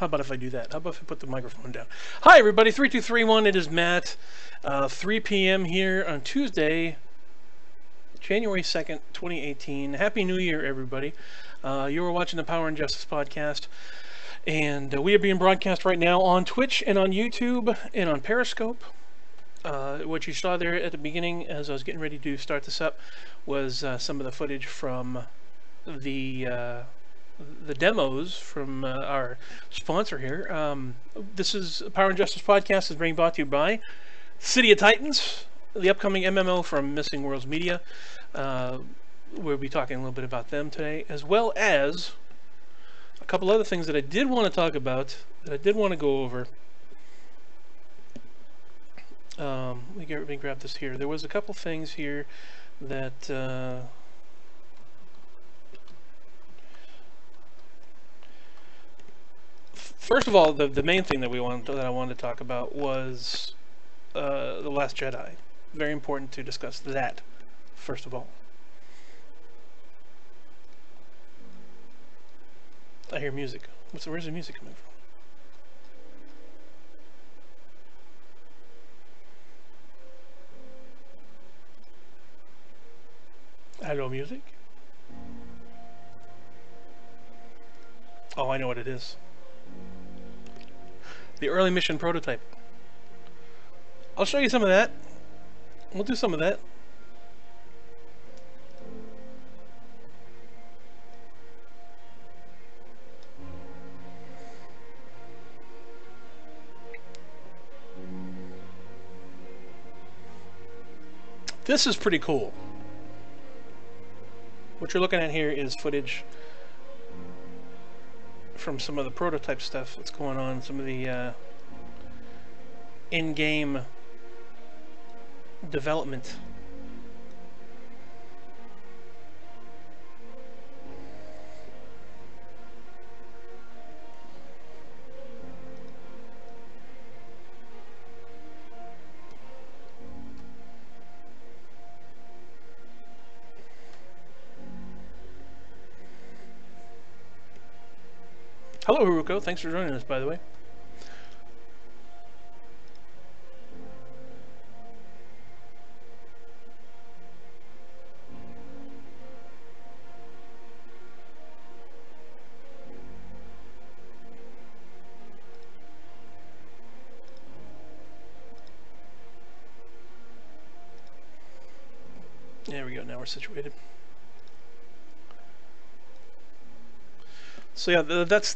How about if I do that? How about if I put the microphone down? Hi, everybody. 3231. It is Matt. 3 p.m. here on Tuesday, January 2nd, 2018. Happy New Year, everybody. You are watching the Power and Justice podcast. And we are being broadcast right now on Twitch and on YouTube and on Periscope. What you saw there at the beginning as I was getting ready to start this up was some of the footage from the demos from our sponsor here. This is Power and Justice Podcast is being brought to you by City of Titans, the upcoming MMO from Missing Worlds Media. We'll be talking a little bit about them today, as well as a couple other things that I did want to talk about, that I did want to go over. Let me grab this here. There was a couple things here that... First of all, the main thing that I wanted to talk about was The Last Jedi. Very important to discuss that, first of all. I hear music. Where's the music coming from? Hello, music? Oh, I know what it is. The early mission prototype. I'll show you some of that. We'll do some of that. This is pretty cool. What you're looking at here is footage from some of the prototype stuff that's going on, some of the in-game development. Hello, Haruko. Thanks for joining us, by the way. There we go. Now we're situated. So yeah, that's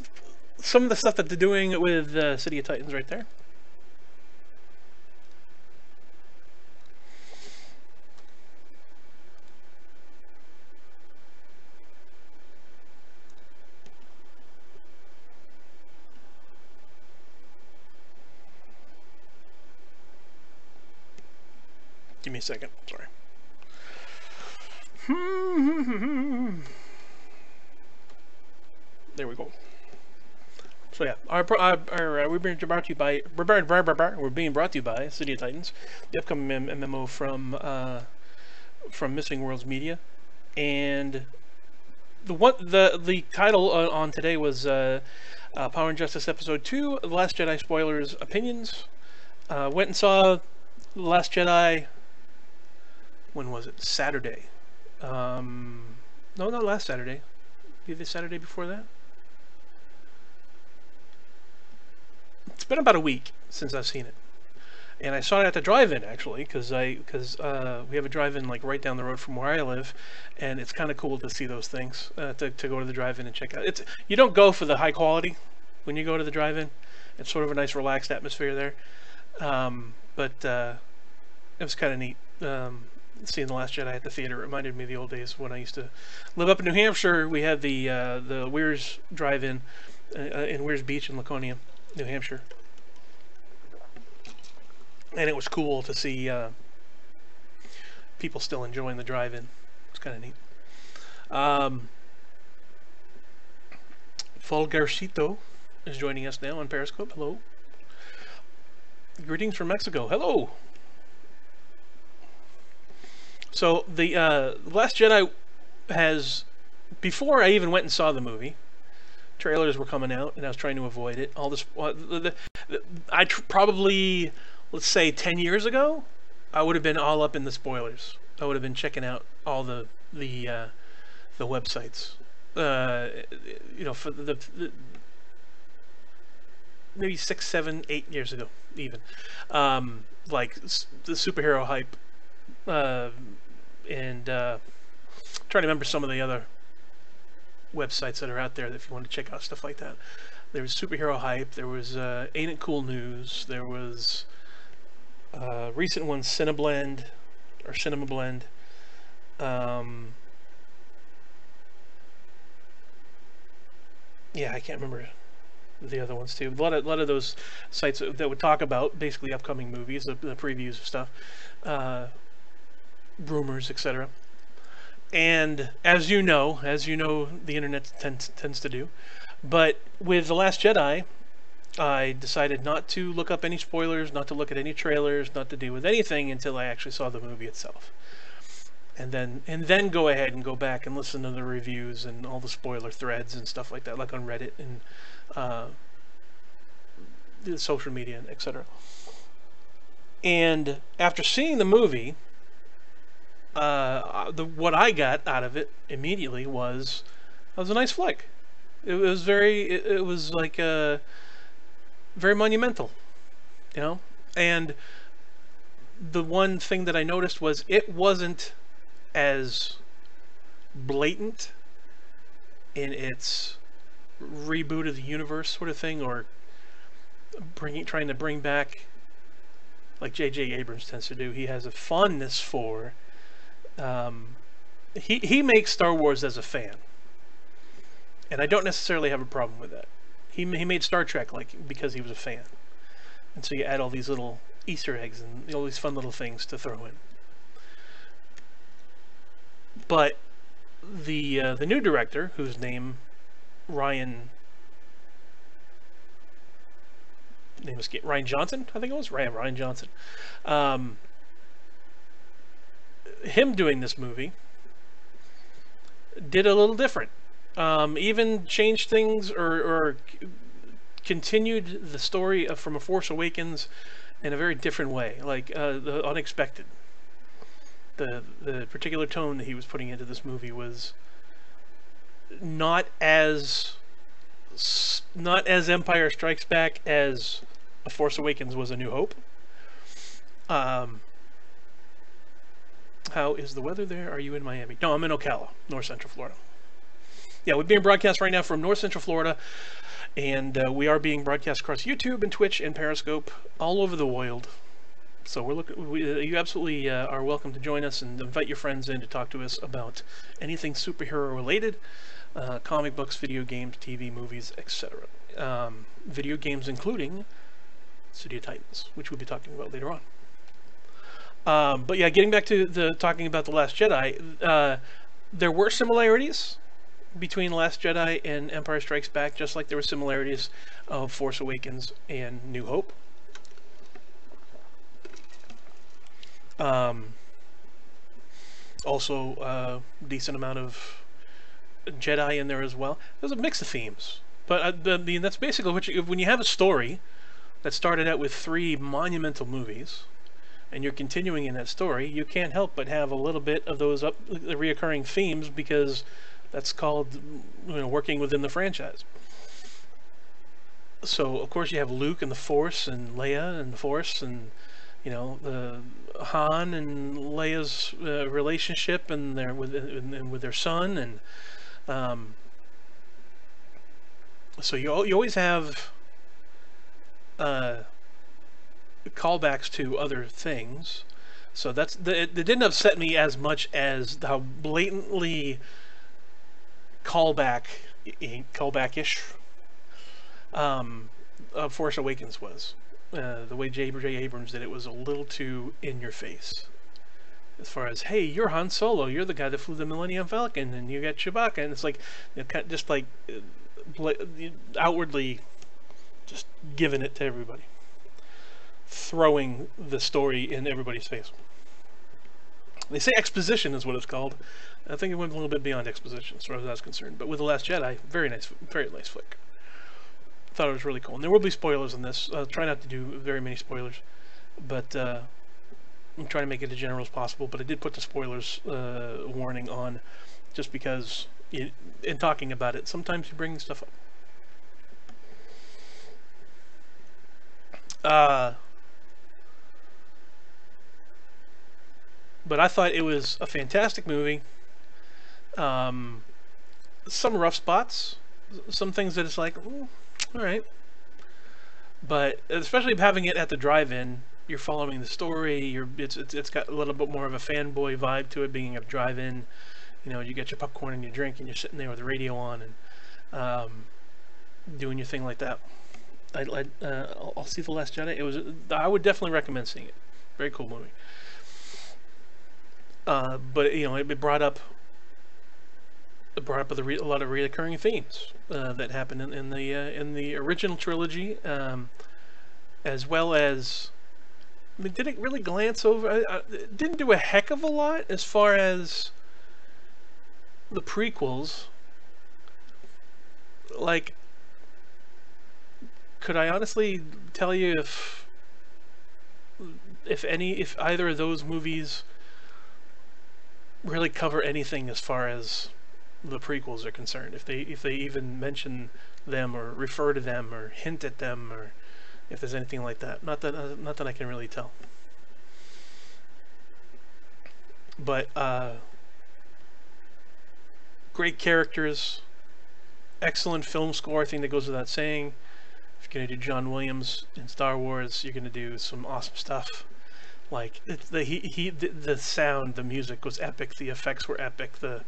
some of the stuff that they're doing with City of Titans right there. Give me a second. Sorry. There we go. So yeah, we're being brought to you by City of Titans, the upcoming MMO from Missing Worlds Media, and the title on today was Power and Justice Episode 2, The Last Jedi spoilers opinions. Went and saw The Last Jedi. When was it? Saturday. No, not last Saturday. Maybe the Saturday before that. It's been about a week since I've seen it, and I saw it at the drive-in actually, because we have a drive-in like right down the road from where I live, and it's kind of cool to see those things, to go to the drive-in and check out. You don't go for the high quality when you go to the drive-in. It's sort of a nice relaxed atmosphere there, but it was kind of neat. Seeing The Last Jedi at the theater reminded me of the old days when I used to live up in New Hampshire. We had the Weirs drive-in in Weirs Beach in Laconia, New Hampshire, and it was cool to see people still enjoying the drive-in. It's kind of neat. Fulgarcito is joining us now on Periscope. Hello. Greetings from Mexico. Hello. So the Last Jedi has, before I even went and saw the movie, trailers were coming out, and I was trying to avoid it. All this, probably, let's say, 10 years ago, I would have been all up in the spoilers. I would have been checking out all the websites. For the maybe 6, 7, 8 years ago, even, like the superhero hype, and trying to remember some of the other websites that are out there if you want to check out stuff like that. There was superhero hype. There was Ain't It Cool News. There was recent one, Cineblend or Cinema Blend. Yeah, I can't remember the other ones too. A lot of those sites that would talk about basically upcoming movies, the previews of stuff, rumors, etc. And as you know, the internet tends to do. But with The Last Jedi, I decided not to look up any spoilers, not to look at any trailers, not to deal with anything until I actually saw the movie itself. And then go ahead and go back and listen to the reviews and all the spoiler threads and stuff like that, like on Reddit and the social media, etc. And after seeing the movie, what I got out of it immediately was a nice flick. It was it was like very monumental, And the one thing that I noticed was it wasn't as blatant in its reboot of the universe sort of thing, or trying to bring back, like J.J. Abrams tends to do. He has a fondness for. He makes Star Wars as a fan, and I don't necessarily have a problem with that. He made Star Trek because he was a fan, and so you add all these little Easter eggs and all these fun little things to throw in. But the new director, whose name Ryan Johnson, I think it was Ryan Johnson. Him doing this movie did a little different. Even changed things or continued the story from A Force Awakens in a very different way, like the unexpected. The particular tone that he was putting into this movie was not as Empire Strikes Back as A Force Awakens was A New Hope. How is the weather there? Are you in Miami? No, I'm in Ocala, North Central Florida. Yeah, we're being broadcast right now from North Central Florida, and we are being broadcast across YouTube and Twitch and Periscope all over the world. So you absolutely are welcome to join us and invite your friends in to talk to us about anything superhero related, comic books, video games, TV, movies, etc. Video games including City of Titans, which we'll be talking about later on. But yeah, getting back to talking about The Last Jedi, there were similarities between Last Jedi and Empire Strikes Back, just like there were similarities of Force Awakens and New Hope. Also, a decent amount of Jedi in there as well. There's a mix of themes, but that's basically when you have a story that started out with 3 monumental movies, and you're continuing in that story, you can't help but have a little bit of those reoccurring themes, because that's called working within the franchise. So of course you have Luke and the Force, and Leia and the Force, and the Han and Leia's relationship, and with their son, and so you always have callbacks to other things. So it didn't upset me as much as how blatantly callback-ish Force Awakens was. The way J.J. Abrams did it was a little too in your face. As far as, hey, you're Han Solo, you're the guy that flew the Millennium Falcon, and you got Chewbacca, and it's like, just like outwardly just giving it to everybody, throwing the story in everybody's face. They say exposition is what it's called. I think it went a little bit beyond exposition as far as I was concerned. But with The Last Jedi, very nice flick. Thought it was really cool. And there will be spoilers in this. Try not to do very many spoilers. But I'm trying to make it as general as possible. But I did put the spoilers warning on just because in talking about it, sometimes you bring stuff up. But I thought it was a fantastic movie. Some rough spots, some things that it's like, ooh, all right. But especially having it at the drive-in, you're following the story. It's got a little bit more of a fanboy vibe to it, being a drive-in. You know, you get your popcorn and your drink, and you're sitting there with the radio on and doing your thing like that. I'll see The Last Jedi. I would definitely recommend seeing it. Very cool movie. But you know, it brought up a lot of recurring themes that happened in the original trilogy, as well as, I mean, did it really glance over? It didn't do a heck of a lot as far as the prequels. Like, could I honestly tell you if either of those movies really cover anything as far as the prequels are concerned? If they even mention them or refer to them or hint at them, or if there's anything like that. Not that I can really tell. But great characters, excellent film score. I think that goes without saying. If you're gonna do John Williams in Star Wars, you're gonna do some awesome stuff. Like the sound, the music was epic, the effects were epic. And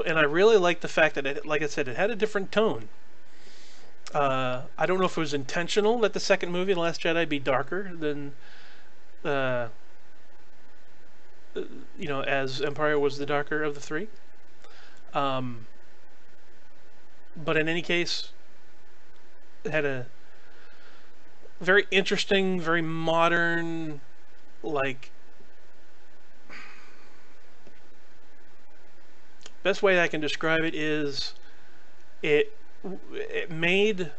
I really liked the fact that like I said, it had a different tone. I don't know if it was intentional that the second movie, The Last Jedi, be darker than, as Empire was the darker of the three. But in any case, it had a very interesting, very modern, like, best way I can describe it is it made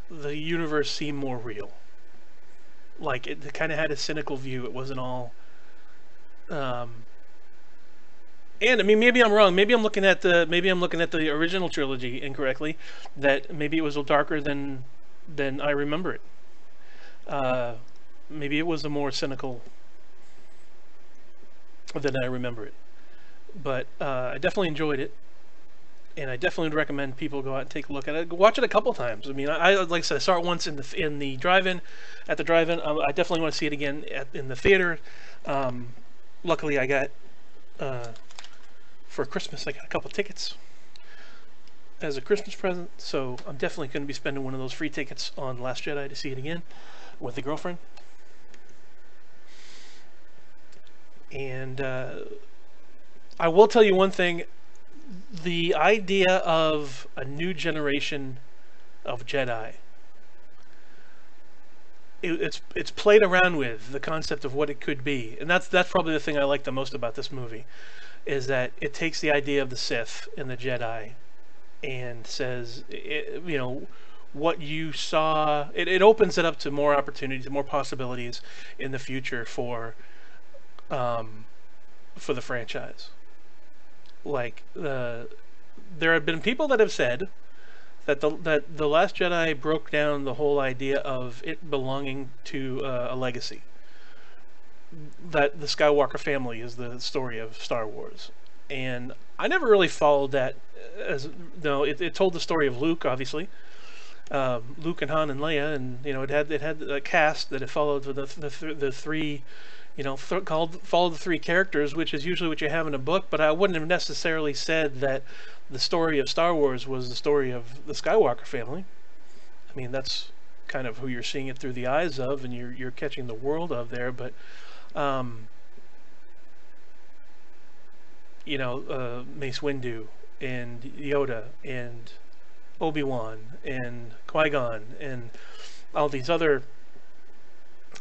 the universe seem more real. Like, it kind of had a cynical view. It wasn't all and I mean, maybe I'm wrong. Maybe I'm looking at the original trilogy incorrectly. That maybe it was a little darker than I remember it. Maybe it was a more cynical than I remember it. But I definitely enjoyed it, and I definitely would recommend people go out and take a look at it. Watch it a couple times. I mean, I like I said, I saw it once in the drive-in, at the drive-in. I definitely want to see it again in the theater. Luckily, I got for Christmas, I got a couple tickets as a Christmas present, so I'm definitely going to be spending one of those free tickets on Last Jedi to see it again with the girlfriend. And I will tell you one thing: the idea of a new generation of Jedi, it's played around with, the concept of what it could be, and that's probably the thing I like the most about this movie, is that it takes the idea of the Sith and the Jedi and says, what you saw, it opens it up to more opportunities, more possibilities in the future for the franchise. Like, there have been people that have said that the Last Jedi broke down the whole idea of it belonging to a legacy. That the Skywalker family is the story of Star Wars, and I never really followed that. It told the story of Luke, obviously, Luke and Han and Leia, and it had a cast that it followed the three, followed the three characters, which is usually what you have in a book. But I wouldn't have necessarily said that the story of Star Wars was the story of the Skywalker family. I mean, that's kind of who you're seeing it through the eyes of, and you're catching the world of there. But Mace Windu and Yoda and Obi-Wan and Qui-Gon and all these other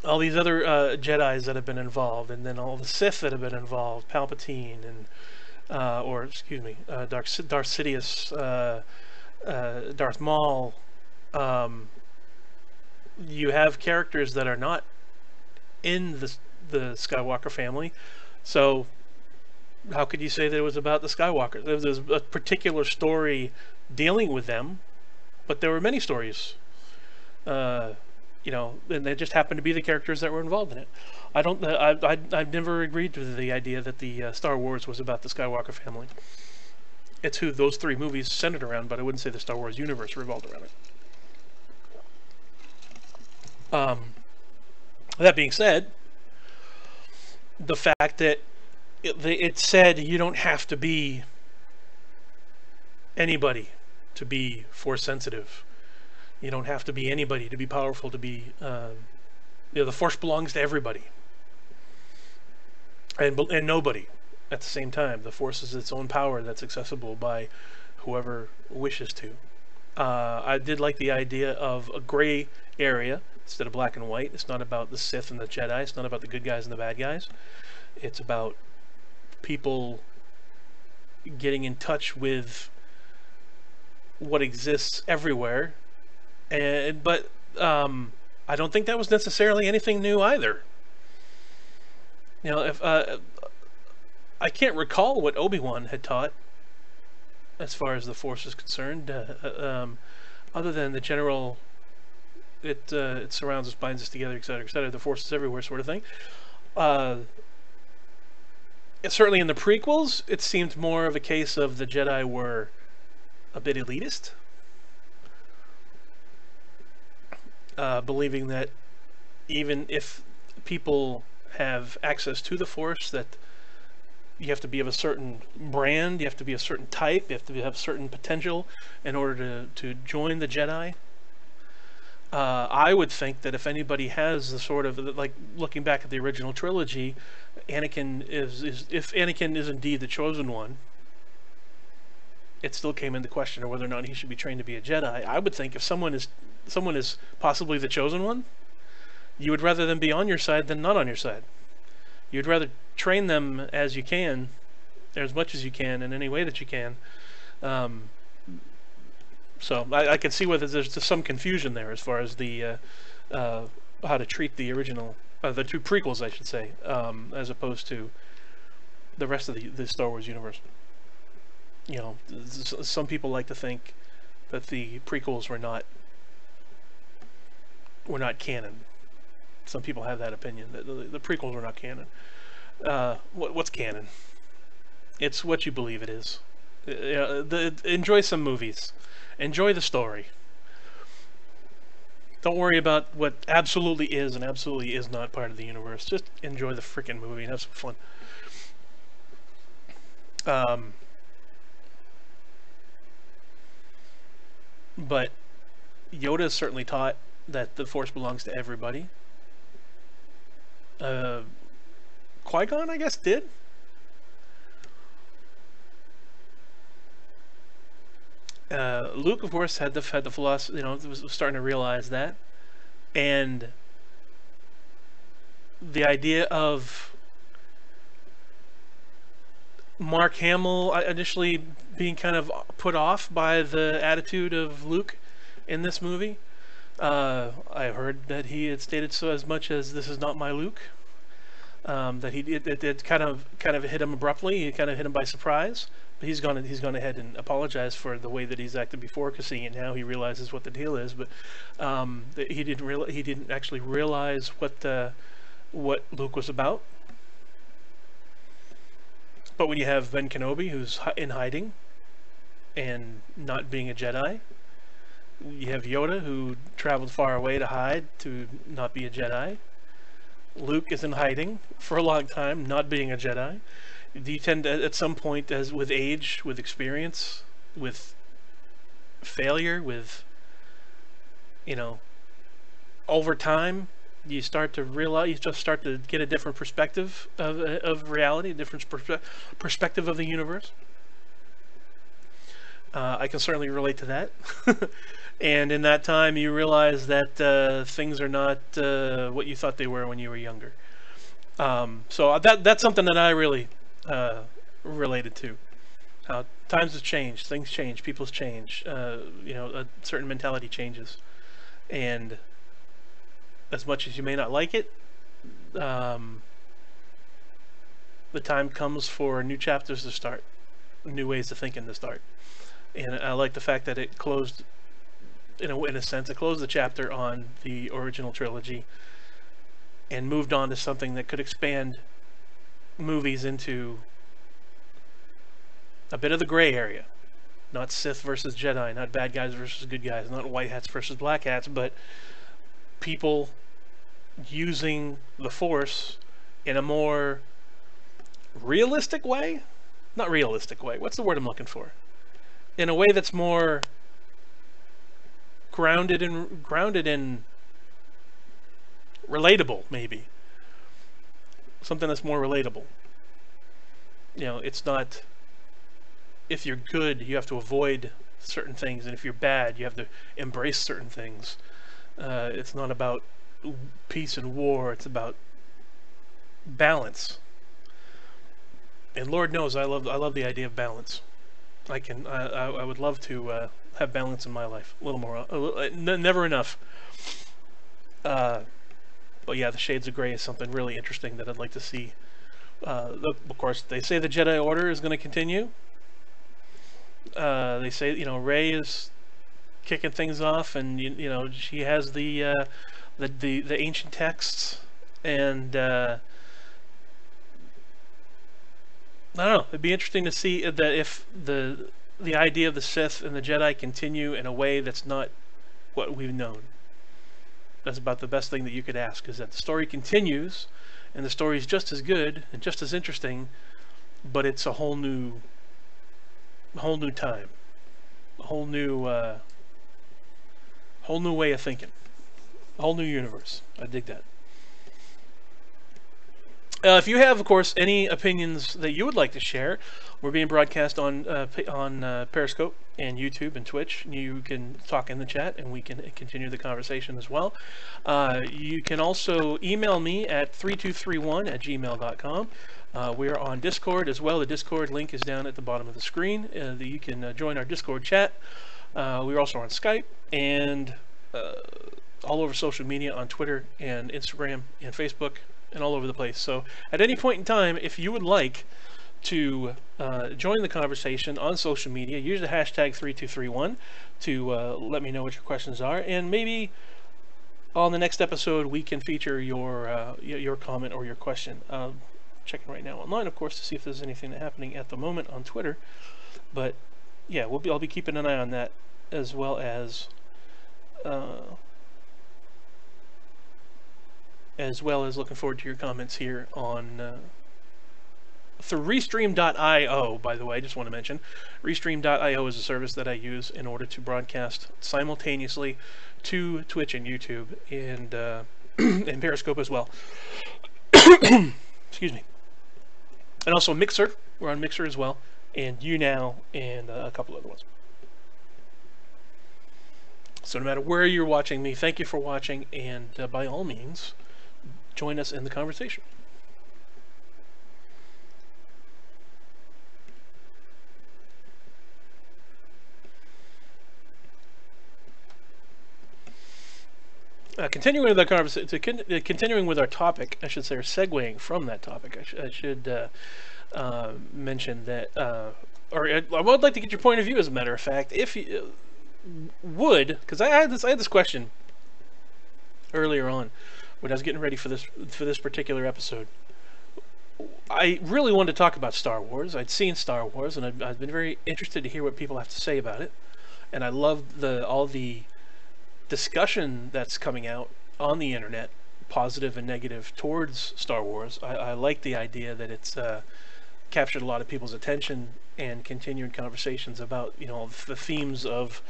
all these other Jedi's that have been involved, and then all the Sith that have been involved, Palpatine and or excuse me, Darth Sidious, Darth Maul. Um, you have characters that are not in the Skywalker family, so how could you say that it was about the Skywalkers? There was a particular story dealing with them, but there were many stories. Uh, and they just happened to be the characters that were involved in it. I don't. I've never agreed with the idea that the Star Wars was about the Skywalker family. It's who those three movies centered around, but I wouldn't say the Star Wars universe revolved around it. That being said, the fact that it said you don't have to be anybody to be force sensitive. You don't have to be anybody to be powerful, to be, the force belongs to everybody. And nobody at the same time. The force is its own power that's accessible by whoever wishes to. I did like the idea of a gray area instead of black and white. It's not about the Sith and the Jedi. It's not about the good guys and the bad guys. It's about people getting in touch with what exists everywhere. But I don't think that was necessarily anything new either. If I can't recall what Obi-Wan had taught as far as the Force is concerned, other than the general, it surrounds us, binds us together, etc., etc. The Force is everywhere, sort of thing. Certainly in the prequels, it seemed more of a case of the Jedi were a bit elitist, believing that even if people have access to the Force, that you have to be of a certain brand, you have to be a certain type, you have to have certain potential in order to join the Jedi. I would think that if anybody has the sort of, like, looking back at the original trilogy, Anakin if Anakin is indeed the chosen one, it still came into question of whether or not he should be trained to be a Jedi. I would think if someone is possibly the chosen one, you would rather them be on your side than not on your side. You'd rather train them as you can, as much as you can, in any way that you can. So I can see whether there's just some confusion there as far as the how to treat the original, the two prequels, I should say, as opposed to the rest of the Star Wars universe. Some people like to think that the prequels were not canon. Some people have that opinion that the prequels were not canon. What's canon? It's what you believe it is. Enjoy some movies. Enjoy the story. Don't worry about what absolutely is and absolutely is not part of the universe. Just enjoy the freaking movie and have some fun. But Yoda certainly taught that the Force belongs to everybody. Qui-Gon, I guess, did. Luke, of course, had the philosophy. Was starting to realize that, and the idea of Mark Hamill initially being kind of put off by the attitude of Luke in this movie. I heard that he had stated so as much as "This is not my Luke." That it kind of hit him abruptly. It kind of hit him by surprise. But he's gone ahead and apologized for the way that he's acted before, because seeing it now, he realizes what the deal is. But he didn't actually realize what Luke was about. But when you have Ben Kenobi, who's in hiding and not being a Jedi, you have Yoda, who traveled far away to hide, to not be a Jedi. Luke is in hiding for a long time, not being a Jedi. Do you tend to, at some point, as with age, with experience, with failure, with, over time, you start to realize, you just start to get a different perspective of reality, a different perspective of the universe. I can certainly relate to that. And in that time, you realize that things are not what you thought they were when you were younger. So that's something that I really uh, related to. How times have changed, things change, people's change. A certain mentality changes, and as much as you may not like it, um, the time comes for new chapters to start, new ways of thinking to start. And I like the fact that it closed, in a sense, it closed the chapter on the original trilogy and moved on to something that could expand movies into a bit of the gray area. Not Sith versus Jedi, not bad guys versus good guys, not white hats versus black hats, but people using the Force in a more realistic way? Not realistic way. What's the word I'm looking for? In a way that's more grounded in relatable, maybe. Something that's more relatable. It's not, if you're good, you have to avoid certain things, and if you're bad, you have to embrace certain things. It's not about peace and war. It's about balance. And Lord knows, I love the idea of balance. I would love to have balance in my life. A little more, never enough. But yeah, the shades of gray is something really interesting that I'd like to see. Of course, they say the Jedi Order is going to continue. They say Rey is kicking things off, and she has the ancient texts, and I don't know. It'd be interesting to see that if the idea of the Sith and the Jedi continue in a way that's not what we've known. That's about the best thing that you could ask, is that the story continues, and the story is just as good and just as interesting, but it's a whole new time, a whole new way of thinking, a whole new universe. I dig that. If you have, of course, any opinions that you would like to share, we're being broadcast on Periscope and YouTube and Twitch. You can talk in the chat, and we can continue the conversation as well. You can also email me at 3231@gmail.com. We're on Discord as well. The Discord link is down at the bottom of the screen. You can join our Discord chat. We're also on Skype and all over social media, on Twitter and Instagram and Facebook, and all over the place. So at any point in time, if you would like to join the conversation on social media, use the hashtag 3231 to let me know what your questions are, and maybe on the next episode we can feature your comment or your question. Checking right now online, of course, to see if there's anything happening at the moment on Twitter. But yeah, I'll be keeping an eye on that, as well as looking forward to your comments here on through Restream.io. By the way, I just want to mention, Restream.io is a service that I use in order to broadcast simultaneously to Twitch and YouTube and and Periscope as well. Excuse me. And also Mixer. We're on Mixer as well, and YouNow, and a couple other ones. So no matter where you're watching me, thank you for watching, and by all means, join us in the conversation. Continuing with our conversation, continuing with our topic, I should say, or segueing from that topic, I should mention that, or I would like to get your point of view. As a matter of fact, if you would, because I had this question earlier on when I was getting ready for this particular episode. I really wanted to talk about Star Wars. I'd seen Star Wars, and I've been very interested to hear what people have to say about it, and I love all the discussion that's coming out on the internet, positive and negative, towards Star Wars. I like the idea that it's captured a lot of people's attention, and continuing conversations about the themes of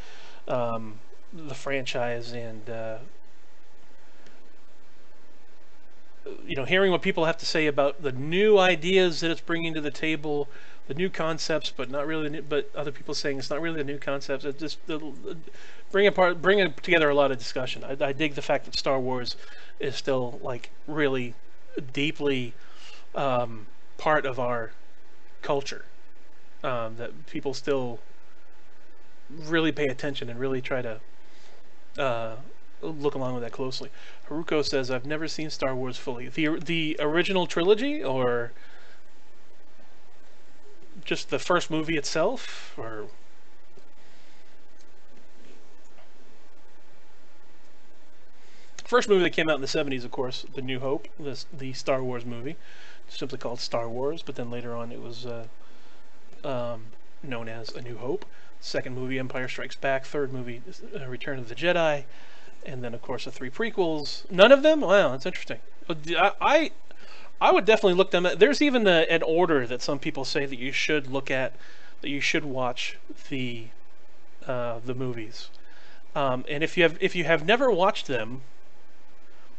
the franchise, and hearing what people have to say about the new ideas that it's bringing to the table, the new concepts, but not really. But other people saying it's not really the new concepts. It just bring together a lot of discussion. I dig the fact that Star Wars is still like really deeply part of our culture. That people still really pay attention and really try to look along with that closely. Haruko says, "I've never seen Star Wars fully. The original trilogy, or just the first movie itself, or." First movie that came out in the 70s, of course, The New Hope, the Star Wars movie, simply called Star Wars, but then later on it was known as A New Hope. Second movie, Empire Strikes Back. Third movie, Return of the Jedi. And then, of course, the 3 prequels. None of them? Wow, that's interesting. I would definitely look them at. There's even an order that some people say that you should look at, that you should watch the movies. And if you have never watched them,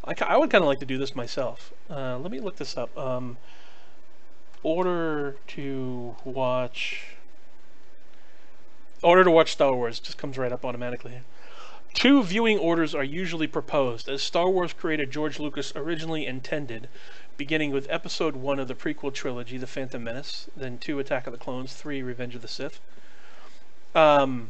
I would kind of like to do this myself. Let me look this up. Order to watch Star Wars just comes right up automatically. 2 viewing orders are usually proposed, as Star Wars creator George Lucas originally intended, beginning with Episode 1 of the prequel trilogy, The Phantom Menace, then 2, Attack of the Clones, 3, Revenge of the Sith. I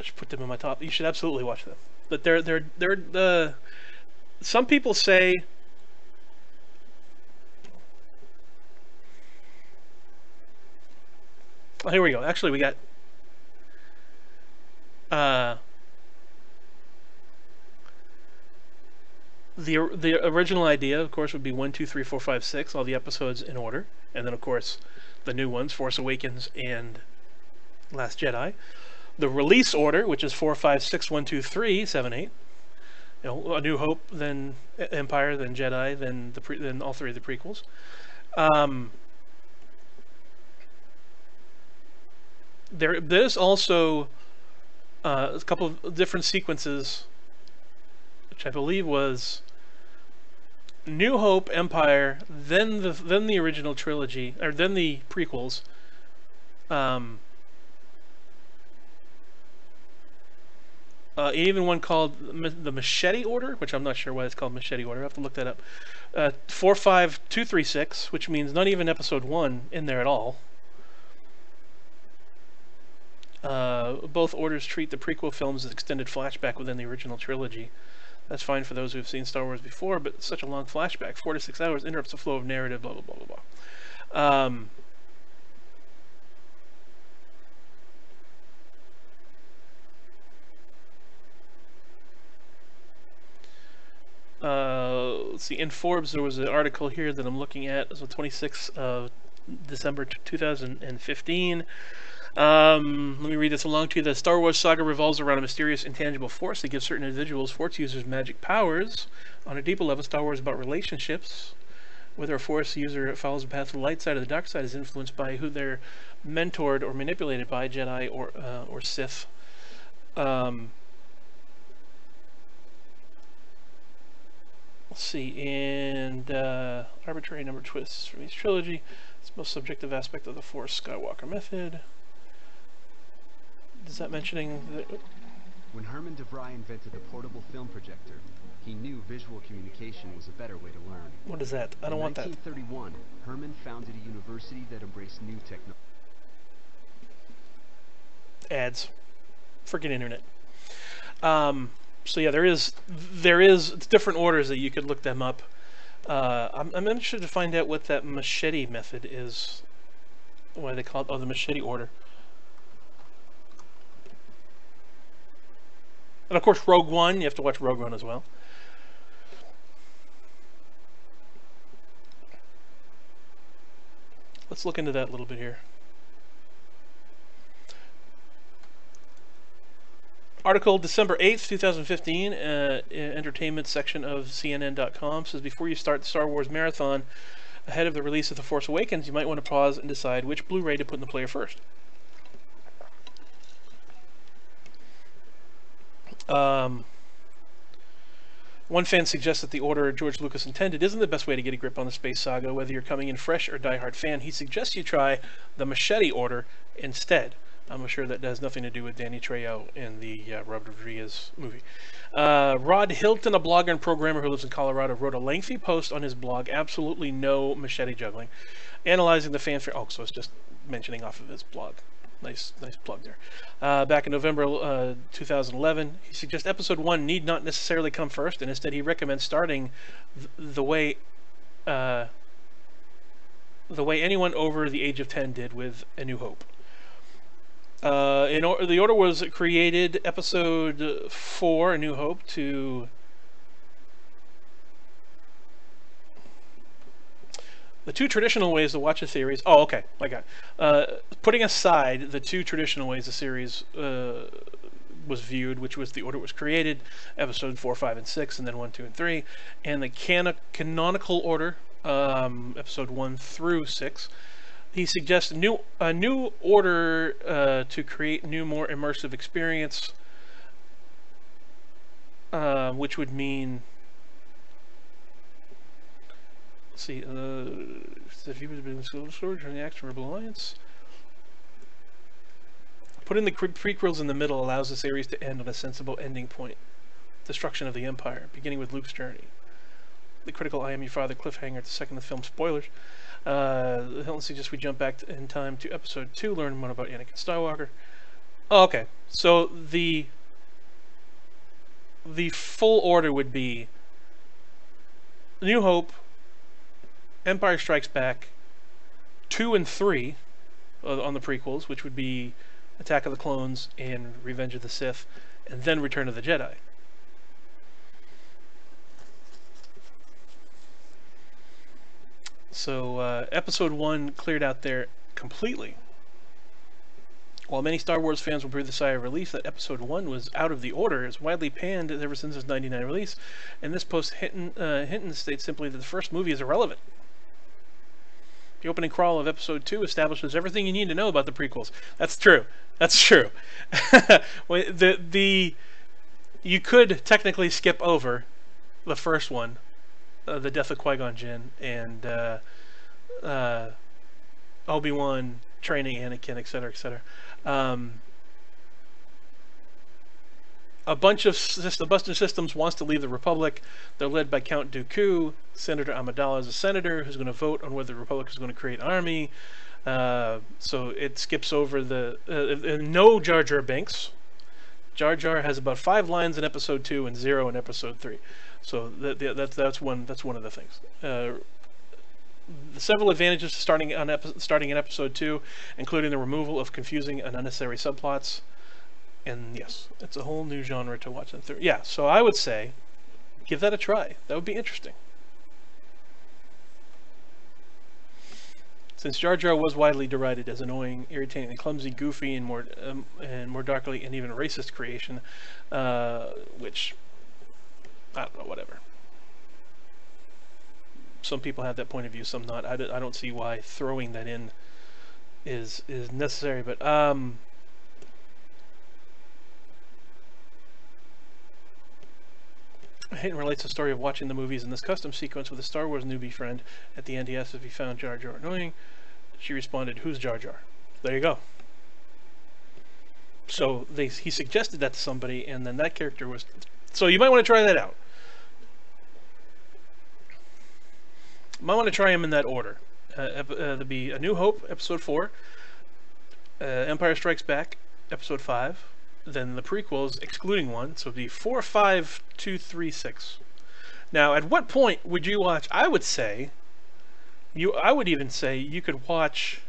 should put them in my top. You should absolutely watch them. But they're some people say. Oh, here we go. Actually, we got the original idea, of course, would be 1, 2, 3, 4, 5, 6, all the episodes in order, and then of course the new ones, Force Awakens and Last Jedi. The release order, which is 4, 5, 6, 1, 2, 3, 7, 8. A New Hope, then Empire, then Jedi, then all 3 of the prequels. There's also a couple of different sequences, which I believe was New Hope, Empire, then the original trilogy, or then the prequels. Even one called the Machete Order, which I'm not sure why it's called Machete Order. I have to look that up. 4, 5, 2, 3, 6, which means not even Episode 1 in there at all. Both orders treat the prequel films as extended flashback within the original trilogy. That's fine for those who have seen Star Wars before, but such a long flashback, 4 to 6 hours, interrupts the flow of narrative, blah, blah, blah, blah, blah. Let's see, in Forbes there was an article here that I'm looking at. It was the 26th of December 2015. Let me read this along to you. The Star Wars saga revolves around a mysterious intangible force that gives certain individuals, force users, magic powers. On a deeper level, Star Wars is about relationships. Whether a force user follows the path of the light side or the dark side is influenced by who they're mentored or manipulated by, Jedi or Sith. Let's see, and arbitrary number twists from each trilogy. It's the most subjective aspect of the Force Skywalker method. Is that mentioning that? When Herman DeVry invented the portable film projector, he knew visual communication was a better way to learn. What is that? I don't want that. In 1931, Herman founded a university that embraced new technology. Ads. Freaking internet. So yeah, there is different orders that you could look them up. I'm interested to find out what that machete method is. Why they call it the machete order. And of course, Rogue One. You have to watch Rogue One as well. Let's look into that a little bit here. Article December 8th, 2015, entertainment section of CNN.com says, before you start the Star Wars marathon ahead of the release of The Force Awakens, you might want to pause and decide which Blu-ray to put in the player first. Um, One fan suggests that the order George Lucas intended isn't the best way to get a grip on the space saga. Whether you're coming in fresh or diehard fan, he suggests you try the Machete order instead. I'm sure that has nothing to do with Danny Trejo in the Robert Rodriguez movie. Rod Hilton, a blogger and programmer who lives in Colorado, wrote a lengthy post on his blog, Absolutely No Machete Juggling, analyzing the fanfare. Oh, so it's just mentioning off of his blog. Nice plug there. Back in November 2011, he suggests episode 1 need not necessarily come first, and instead he recommends starting the way anyone over the age of 10 did with A New Hope. The order was created, episode 4, A New Hope, to the two traditional ways to watch a series. Oh, okay, I got it. Putting aside the two traditional ways the series was viewed, which was the order it was created, episode 4, 5, and 6, and then 1, 2, and 3, and the canonical order, episode 1 through 6. He suggests a new order to create new, more immersive experience, which would mean, let's see, the viewers been storage on the Action Rebel Alliance. Putting the prequels in the middle allows the series to end on a sensible ending point. Destruction of the Empire, beginning with Luke's journey. The critical I Am Your Father cliffhanger at the second of the film. Spoilers. Hilton suggests we jump back in time to episode 2, learn more about Anakin Skywalker. Oh, okay, so the full order would be New Hope, Empire Strikes Back, 2 and 3 on the prequels, which would be Attack of the Clones and Revenge of the Sith, and then Return of the Jedi. So episode 1 cleared out there completely. While many Star Wars fans will breathe a sigh of relief that episode 1 was out of the order, it's widely panned ever since its '99 release, and this post Hinton states simply that the first movie is irrelevant. The opening crawl of episode 2 establishes everything you need to know about the prequels. That's true. That's true. You could technically skip over the first one, the death of Qui-Gon Jinn, and Obi-Wan training Anakin, etc., etc. A bunch of systems wants to leave the Republic. They're led by Count Dooku. Senator Amidala is a senator who's going to vote on whether the Republic is going to create an army. So it skips over no Jar Jar Binks. Jar Jar has about 5 lines in episode 2 and 0 in episode 3. So that's one of the things. Several advantages to starting in episode 2, including the removal of confusing and unnecessary subplots. And yes, it's a whole new genre to watch. Yeah, so I would say give that a try. That would be interesting. Since Jar Jar was widely derided as annoying, irritating, clumsy, goofy, and more darkly and even racist creation, which I don't know, whatever. Some people have that point of view, some not. I don't see why throwing that in is necessary, but Hayden relates the story of watching the movies in this custom sequence with a Star Wars newbie friend. At the end, he asked if he found Jar Jar annoying. She responded, "Who's Jar Jar?" There you go. So he suggested that to somebody, and then that character was... So you might want to try that out. You might want to try him in that order. There'll be A New Hope, episode 4. Empire Strikes Back, episode 5. Then the prequels, excluding 1. So it'd be 4, 5, 2, 3, 6. Now, at what point would you watch... I would even say you could watch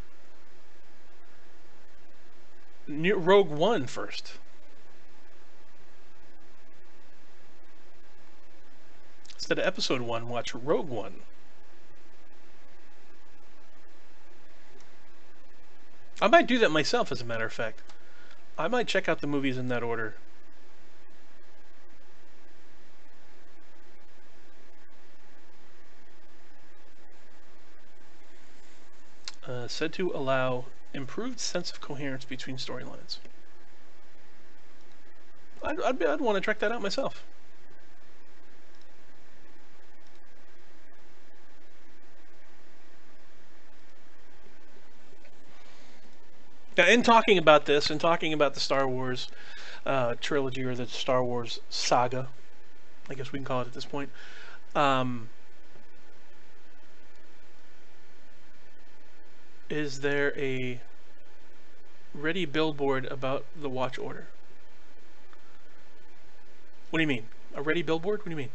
Rogue One first. Instead of episode 1, watch Rogue One. I might do that myself, as a matter of fact. I might check out the movies in that order. Said to allow improved sense of coherence between storylines. I'd want to check that out myself. Now, in talking about this, and talking about the Star Wars trilogy, or the Star Wars saga, I guess we can call it at this point. Is there a ready billboard about the watch order? What do you mean? A ready billboard? What do you mean?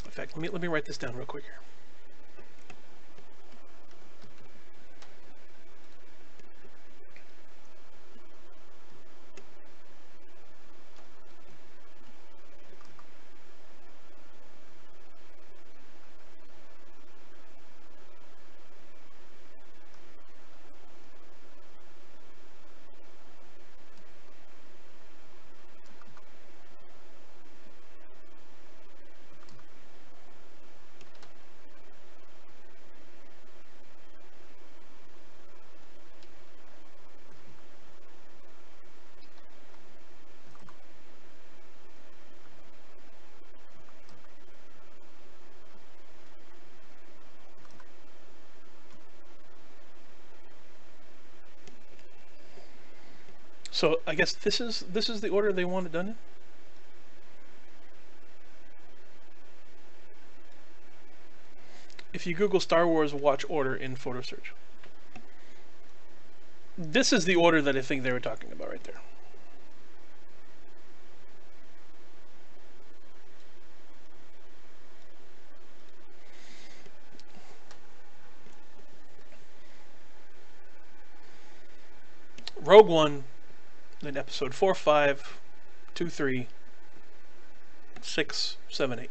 In fact, let me write this down real quick here. So I guess this is the order they want it done in. If you Google Star Wars watch order in photo search, this is the order that I think they were talking about right there. Rogue One, then Episode 4, 5, 2, 3, 6, 7, 8.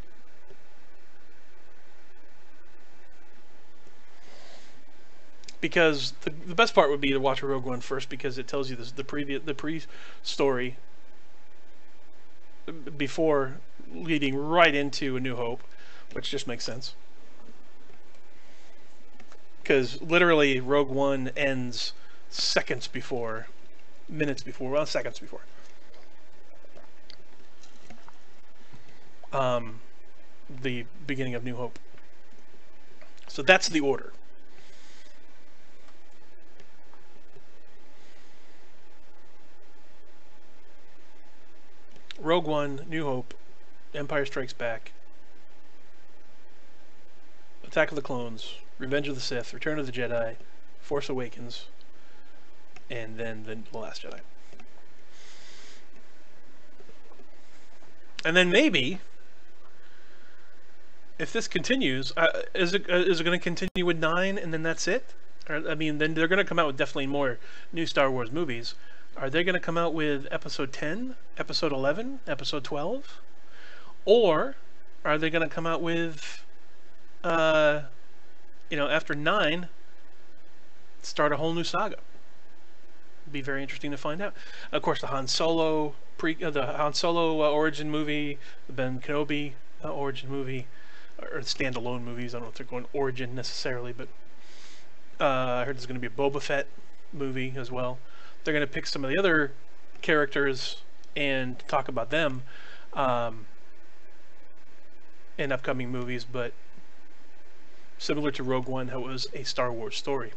Because the best part would be to watch Rogue One first, because it tells you the pre-story before leading right into A New Hope, which just makes sense. Because literally Rogue One ends seconds before, minutes before, well, seconds before. The beginning of New Hope. So that's the order. Rogue One, New Hope, Empire Strikes Back, Attack of the Clones, Revenge of the Sith, Return of the Jedi, Force Awakens, and then The Last Jedi. And then maybe, if this continues, is it going to continue with 9 and then that's it? Or, I mean, then they're going to come out with definitely more new Star Wars movies. Are they going to come out with Episode 10, Episode 11, Episode 12? Or are they going to come out with, after 9, start a whole new saga? It'd be very interesting to find out. Of course, the Han Solo origin movie, the Ben Kenobi origin movie, or standalone movies. I don't know if they're going origin necessarily, but I heard there's going to be a Boba Fett movie as well. They're going to pick some of the other characters and talk about them in upcoming movies, but similar to Rogue One, how it was a Star Wars story.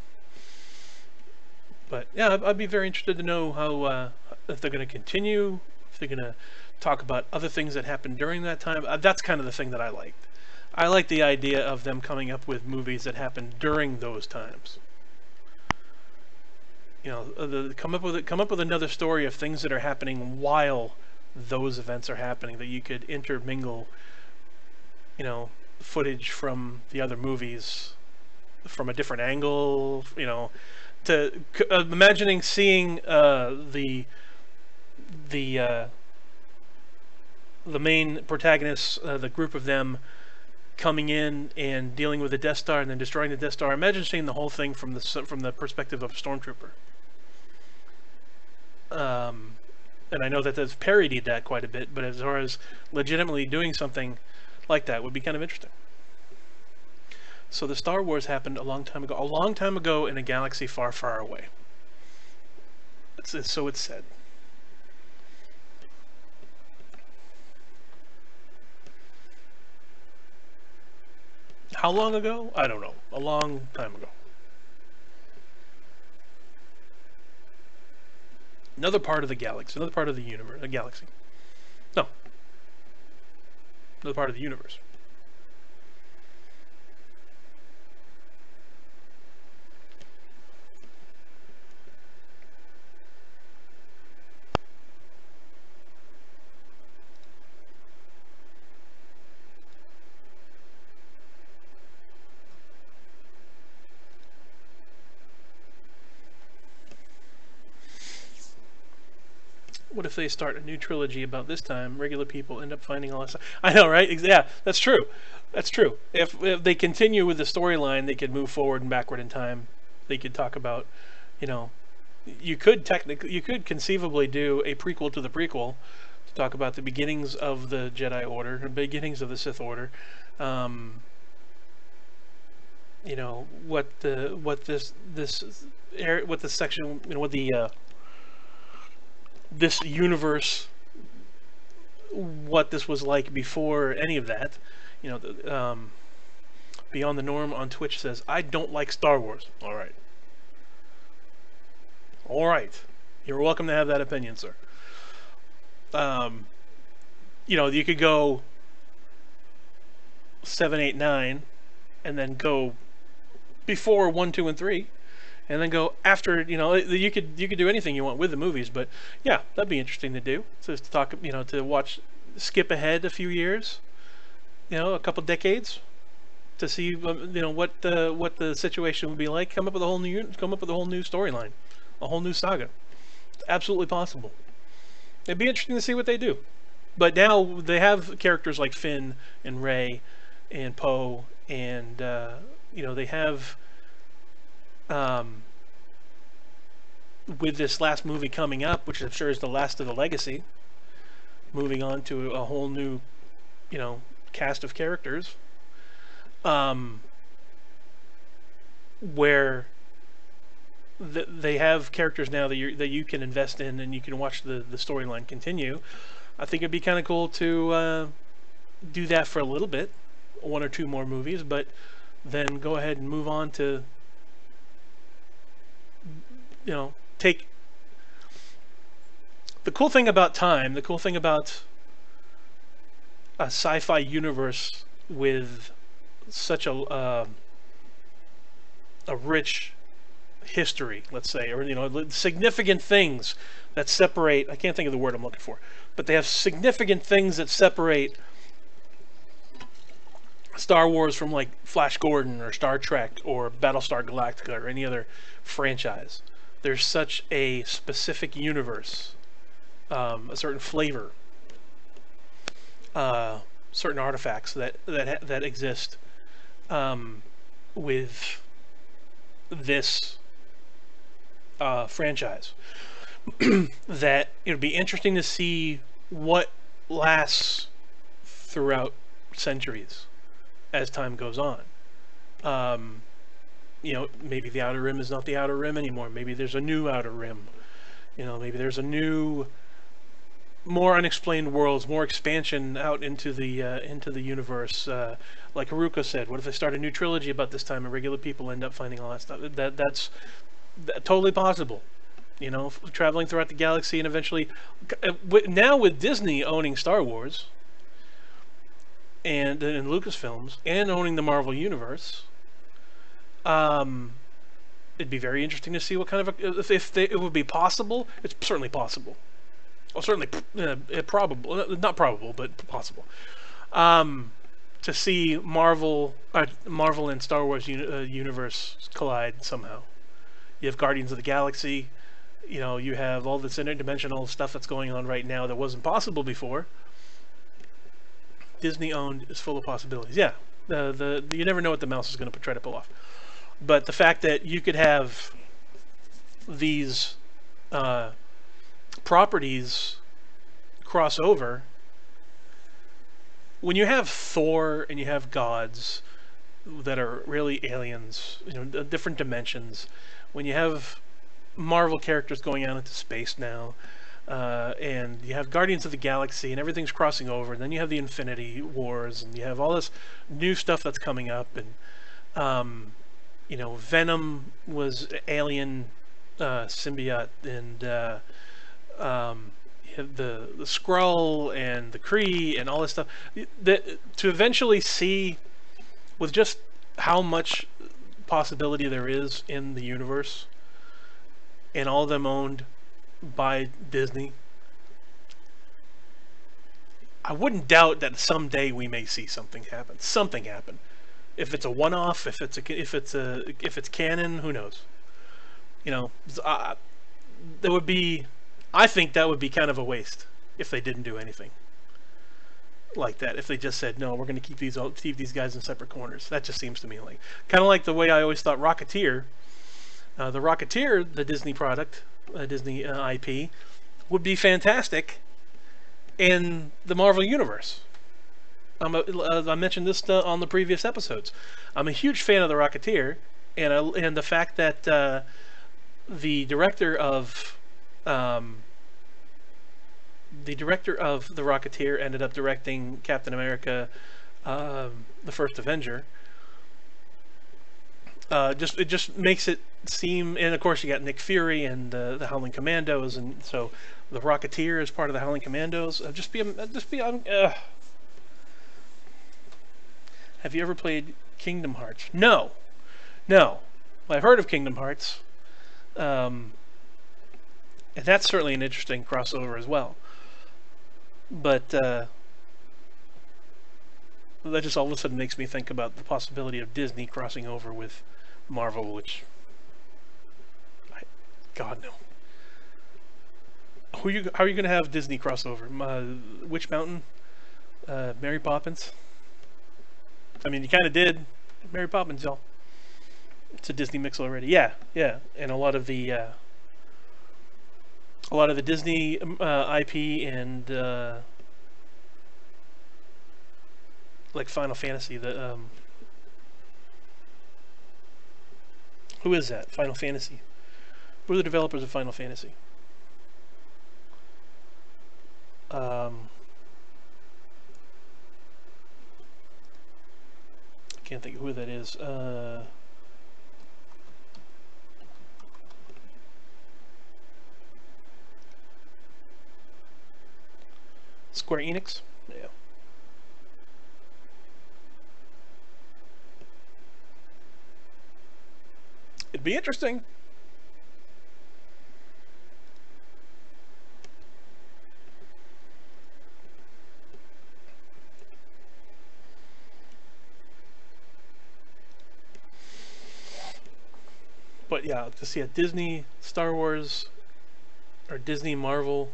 But yeah, I'd be very interested to know how if they're going to continue, if they're going to talk about other things that happened during that time. That's kind of the thing that I liked. I like the idea of them coming up with movies that happened during those times. Come up with another story of things that are happening while those events are happening, that you could intermingle, footage from the other movies from a different angle, to imagining seeing the main protagonists, the group of them coming in and dealing with the Death Star and then destroying the Death Star. Imagine seeing the whole thing from the perspective of a stormtrooper. And I know that they've parodied that quite a bit, but as far as legitimately doing something like that would be kind of interesting. So the Star Wars happened a long time ago in a galaxy far, far away. So it's said. How long ago? I don't know. A long time ago. Another part of the galaxy, another part of the universe, a galaxy. No. Another part of the universe. What if they start a new trilogy about this time? Regular people end up finding all this stuff. I know, right? Yeah, that's true. That's true. If they continue with the storyline, they could move forward and backward in time. They could talk about, you know, you could conceivably do a prequel to the prequel to talk about the beginnings of the Jedi Order, the beginnings of the Sith Order. You know what this section, you know, what the this universe, what this was like before any of that. You know, Beyond the Norm on Twitch says, I don't like Star Wars. All right. All right. You're welcome to have that opinion, sir. You know, you could go 7, 8, 9, and then go before 1, 2, and 3. And then go after, you know, you could do anything you want with the movies, but yeah, that'd be interesting to do. So to talk, you know, to watch, skip ahead a few years, you know, a couple decades, to see, you know, what the situation would be like. Come up with a whole new storyline, a whole new saga. It's absolutely possible. It'd be interesting to see what they do. But now they have characters like Finn and Rey and Poe, and you know, they have. With this last movie coming up, which I'm sure is the last of the legacy, moving on to a whole new, you know, cast of characters, where they have characters now that you can invest in and you can watch the storyline continue. I think it'd be kind of cool to do that for a little bit, 1 or 2 more movies, but then go ahead and move on to, you know, take the cool thing about time, the cool thing about a sci-fi universe with such a rich history, let's say, or, you know, significant things that separate. I can't think of the word I'm looking for, but they have significant things that separate Star Wars from like Flash Gordon or Star Trek or Battlestar Galactica or any other franchise. There's such a specific universe, a certain flavor, certain artifacts that exist with this franchise. That it would be interesting to see what lasts throughout centuries as time goes on. You know, maybe the Outer Rim is not the Outer Rim anymore. Maybe there's a new Outer Rim. You know, maybe there's a new, more unexplained worlds, more expansion out into the universe. Like Haruka said, what if they start a new trilogy about this time and regular people end up finding all that stuff? That's totally possible. You know, traveling throughout the galaxy and eventually, now with Disney owning Star Wars and Lucasfilms and owning the Marvel Universe. It'd be very interesting to see what kind of it would be possible. It's certainly possible. Well, certainly probable, not probable, but possible. To see Marvel and Star Wars universe collide somehow. You have Guardians of the Galaxy. You know, you have all this interdimensional stuff that's going on right now that wasn't possible before. Disney owned is full of possibilities. Yeah, you never know what the mouse is going to try to pull off. But the fact that you could have these properties cross over when you have Thor and you have gods that are really aliens, different dimensions, when you have Marvel characters going out into space now, and you have Guardians of the Galaxy and everything's crossing over, and then you have the Infinity Wars, and you have all this new stuff that's coming up, and Venom was alien symbiote, and you have the Skrull and the Kree and all this stuff. To eventually see with just how much possibility there is in the universe, and all of them owned by Disney, I wouldn't doubt that someday we may see something happen. Something happen. If it's a one-off, if it's canon, who knows? That would be. I think that would be kind of a waste if they didn't do anything like that. If they just said, no, we're going to keep these guys in separate corners. That just seems to me like kind of like the way I always thought Rocketeer, the Disney product, Disney IP, would be fantastic in the Marvel Universe. I mentioned this on the previous episodes. I'm a huge fan of the Rocketeer, and the fact that the director of the Rocketeer ended up directing Captain America, the First Avenger. It just makes it seem, and of course you got Nick Fury and the Howling Commandos, and so the Rocketeer is part of the Howling Commandos. Have you ever played Kingdom Hearts? No. Well, I've heard of Kingdom Hearts. And that's certainly an interesting crossover as well. But that just all of a sudden makes me think about the possibility of Disney crossing over with Marvel, which... God, no. How are you going to have Disney crossover? Witch Mountain? Mary Poppins? I mean, you kind of did. Mary Poppins, y'all. It's a Disney mix already. Yeah. And a lot of the Disney IP and like Final Fantasy. Who is that? Final Fantasy. Who are the developers of Final Fantasy? I can't think of who that is. Square Enix? Yeah. It'd be interesting. But yeah, to see a Disney Star Wars or Disney Marvel,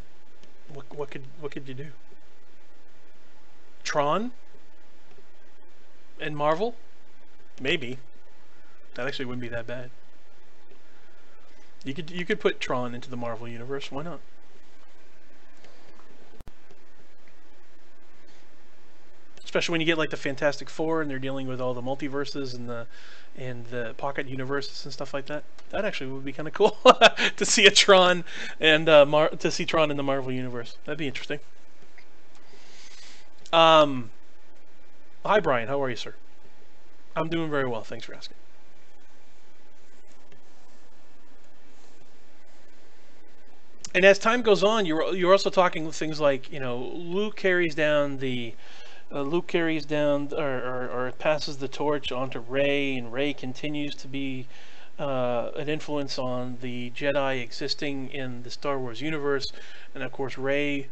what could you do? Tron and Marvel? Maybe. That actually wouldn't be that bad. You could put Tron into the Marvel universe. Why not? Especially when you get like the Fantastic Four and they're dealing with all the multiverses and the pocket universes and stuff like that. That actually would be kind of cool to see a Tron and to see Tron in the Marvel universe. That'd be interesting. Hi Brian, how are you, sir? I'm doing very well. Thanks for asking. And as time goes on, you're also talking things like, Luke carries down or passes the torch onto Rey, and Rey continues to be an influence on the Jedi existing in the Star Wars universe, and of course Rey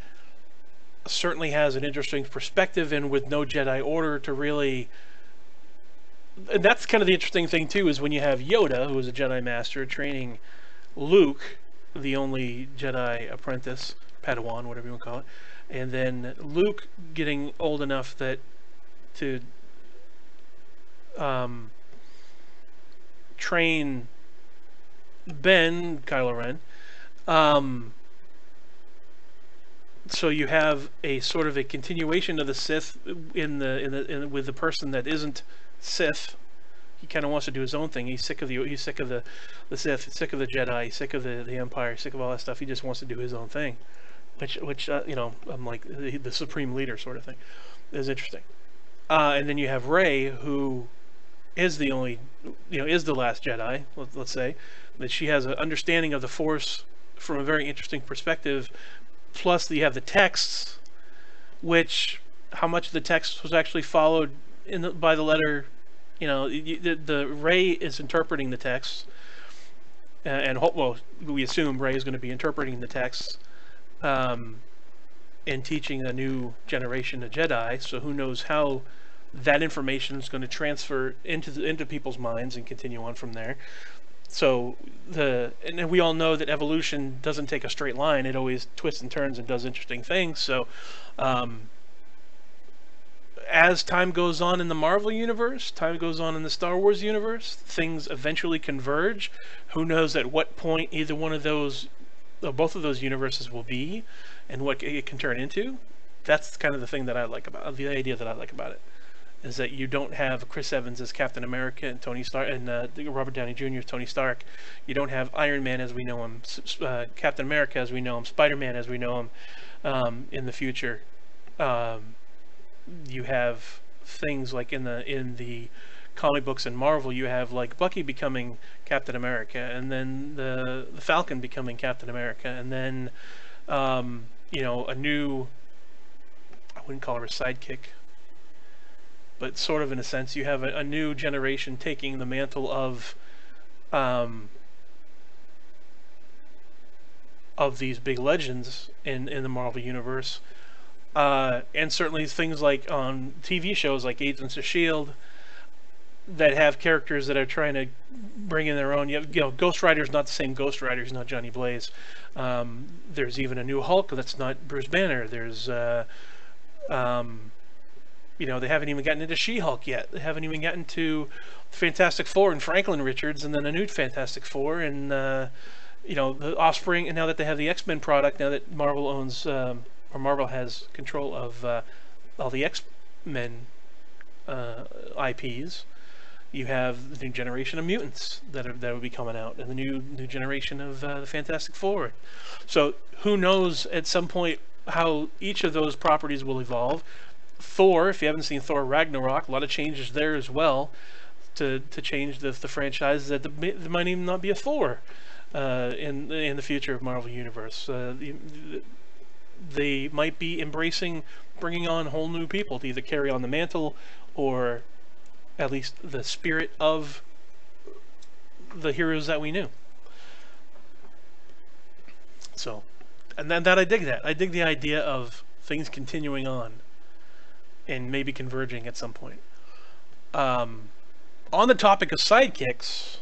certainly has an interesting perspective, and with no Jedi Order to really... And that's kind of the interesting thing too, is when you have Yoda, who is a Jedi Master, training Luke, the only Jedi apprentice, Padawan, whatever you want to call it, and then Luke getting old enough to train Ben, Kylo Ren, So you have a sort of a continuation of the Sith with the person that isn't Sith. He kind of wants to do his own thing. He's sick of the Sith. He's sick of the Jedi. He's sick of the Empire. He's sick of all that stuff. He just wants to do his own thing, which I'm like the supreme leader sort of thing. Is interesting. And then you have Rey, who is the only, is the last Jedi. Let's say that she has an understanding of the Force from a very interesting perspective. Plus, you have the texts, which how much of the text was actually followed by the letter. The Rey is interpreting the texts, well, we assume Rey is going to be interpreting the texts, and teaching a new generation of Jedi. So who knows how that information is going to transfer into people's minds and continue on from there. So and we all know that evolution doesn't take a straight line. It always twists and turns and does interesting things. So as time goes on in the Marvel universe, time goes on in the Star Wars universe, things eventually converge. Who knows at what point either one of those, or both of those universes will be, and what it can turn into. That's kind of the thing that I like about the idea that I like about it. Is that you don't have Chris Evans as Captain America and Tony Stark and Robert Downey Jr. as Tony Stark. You don't have Iron Man as we know him, Captain America as we know him, Spider-Man as we know him in the future. You have things like in the comic books and Marvel, you have like Bucky becoming Captain America, and then the Falcon becoming Captain America, and then a new, I wouldn't call her a sidekick, but sort of in a sense, you have a new generation taking the mantle of these big legends in the Marvel universe, and certainly things like on TV shows like Agents of S.H.I.E.L.D. that have characters that are trying to bring in their own. Ghost Rider's not the same Ghost Rider. He's not Johnny Blaze. There's even a new Hulk that's not Bruce Banner. There's they haven't even gotten into She-Hulk yet. They haven't even gotten to Fantastic Four and Franklin Richards, and then a new Fantastic Four, and the Offspring. And now that they have the X-Men product, now that Marvel owns or Marvel has control of all the X-Men IPs, you have the new generation of mutants that will be coming out, and the new generation of the Fantastic Four. So who knows at some point how each of those properties will evolve. Thor, if you haven't seen Thor Ragnarok, a lot of changes there as well to change the franchise. That there might even not be a Thor in the future of Marvel Universe. They might be embracing bringing on whole new people to either carry on the mantle or at least the spirit of the heroes that we knew. So, and then I dig that. I dig the idea of things continuing on and maybe converging at some point. On the topic of sidekicks,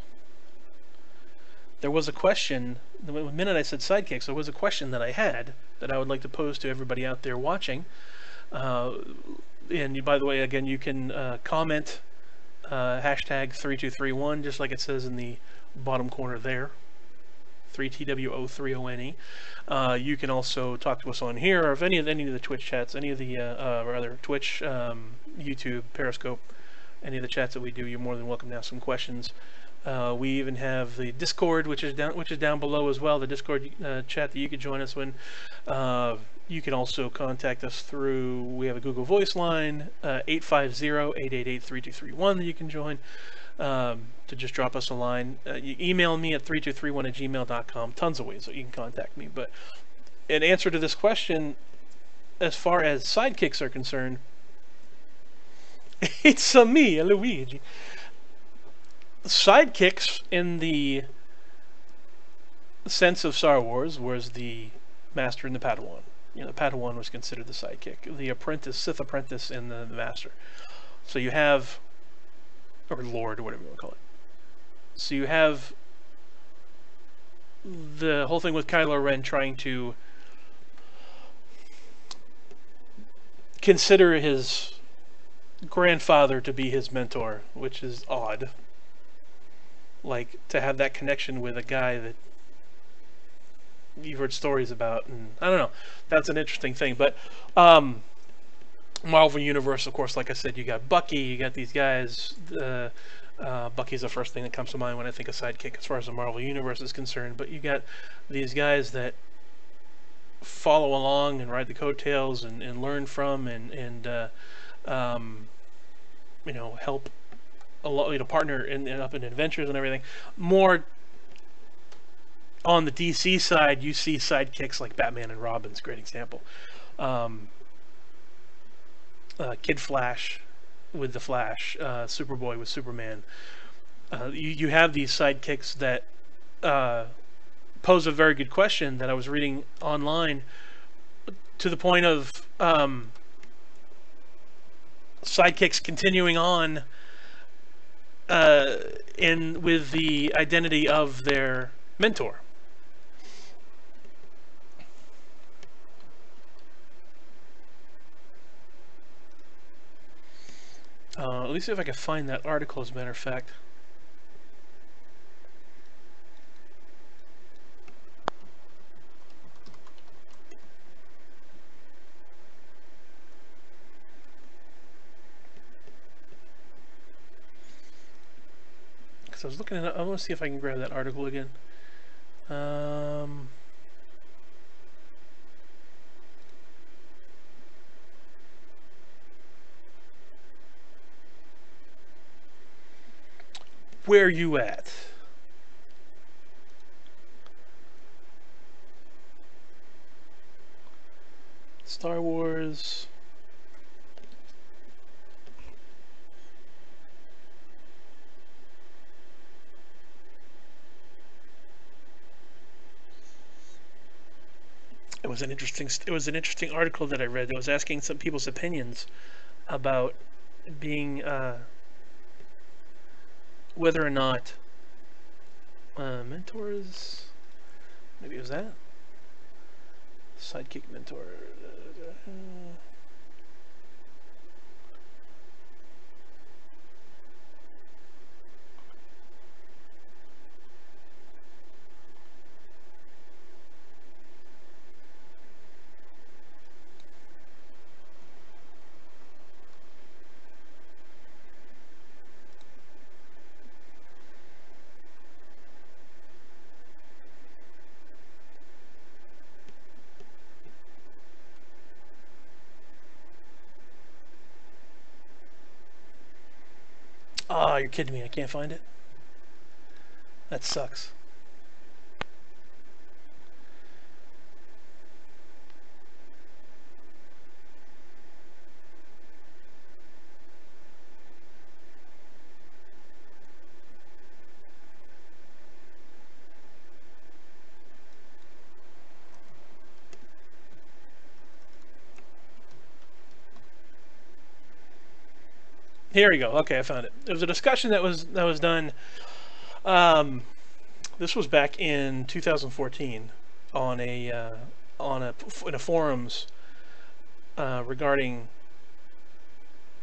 there was a question, the minute I said sidekicks, there was a question that I had that I would like to pose to everybody out there watching. And by the way, again, you can comment hashtag 3231, just like it says in the bottom corner there. 3TWO3ONE. You can also talk to us on here, or if any of the Twitch chats, any of the or other Twitch, YouTube, Periscope, any of the chats that we do. You're more than welcome to ask some questions. We even have the Discord, which is down below as well. The Discord chat that you can join us when. You can also contact us through. We have a Google Voice line, 850-888-3231 that you can join. To just drop us a line. You email me at 3231@gmail.com. Tons of ways that you can contact me. But in answer to this question, as far as sidekicks are concerned, it's me, Luigi. Sidekicks in the sense of Star Wars was the Master and the Padawan. The Padawan was considered the sidekick. The apprentice, Sith apprentice, and the Master. So you have, or Lord, or whatever you want to call it. So you have the whole thing with Kylo Ren trying to consider his grandfather to be his mentor, which is odd. Like, to have that connection with a guy that you've heard stories about, and I don't know. That's an interesting thing. But Marvel Universe, of course, like I said, you got Bucky, you got these guys. Bucky's the first thing that comes to mind when I think of sidekick as far as the Marvel Universe is concerned. But you got these guys that follow along and ride the coattails and learn from and help a lot, partner up in adventures and everything. More on the DC side, you see sidekicks like Batman and Robin's a great example. Kid Flash with the Flash, Superboy with Superman. You have these sidekicks that pose a very good question that I was reading online, to the point of sidekicks continuing on with the identity of their mentor. Let me see if I can find that article, as a matter of fact. Because I was looking at it, I want to see if I can grab that article again. Where you at? Star Wars. It was an interesting article that I read that was asking some people's opinions about being whether or not mentors, maybe it was that sidekick mentor. Oh, you're kidding me. I can't find it. That sucks. Here we go. Okay, I found it. There was a discussion that was done. This was back in 2014 on in a forums regarding.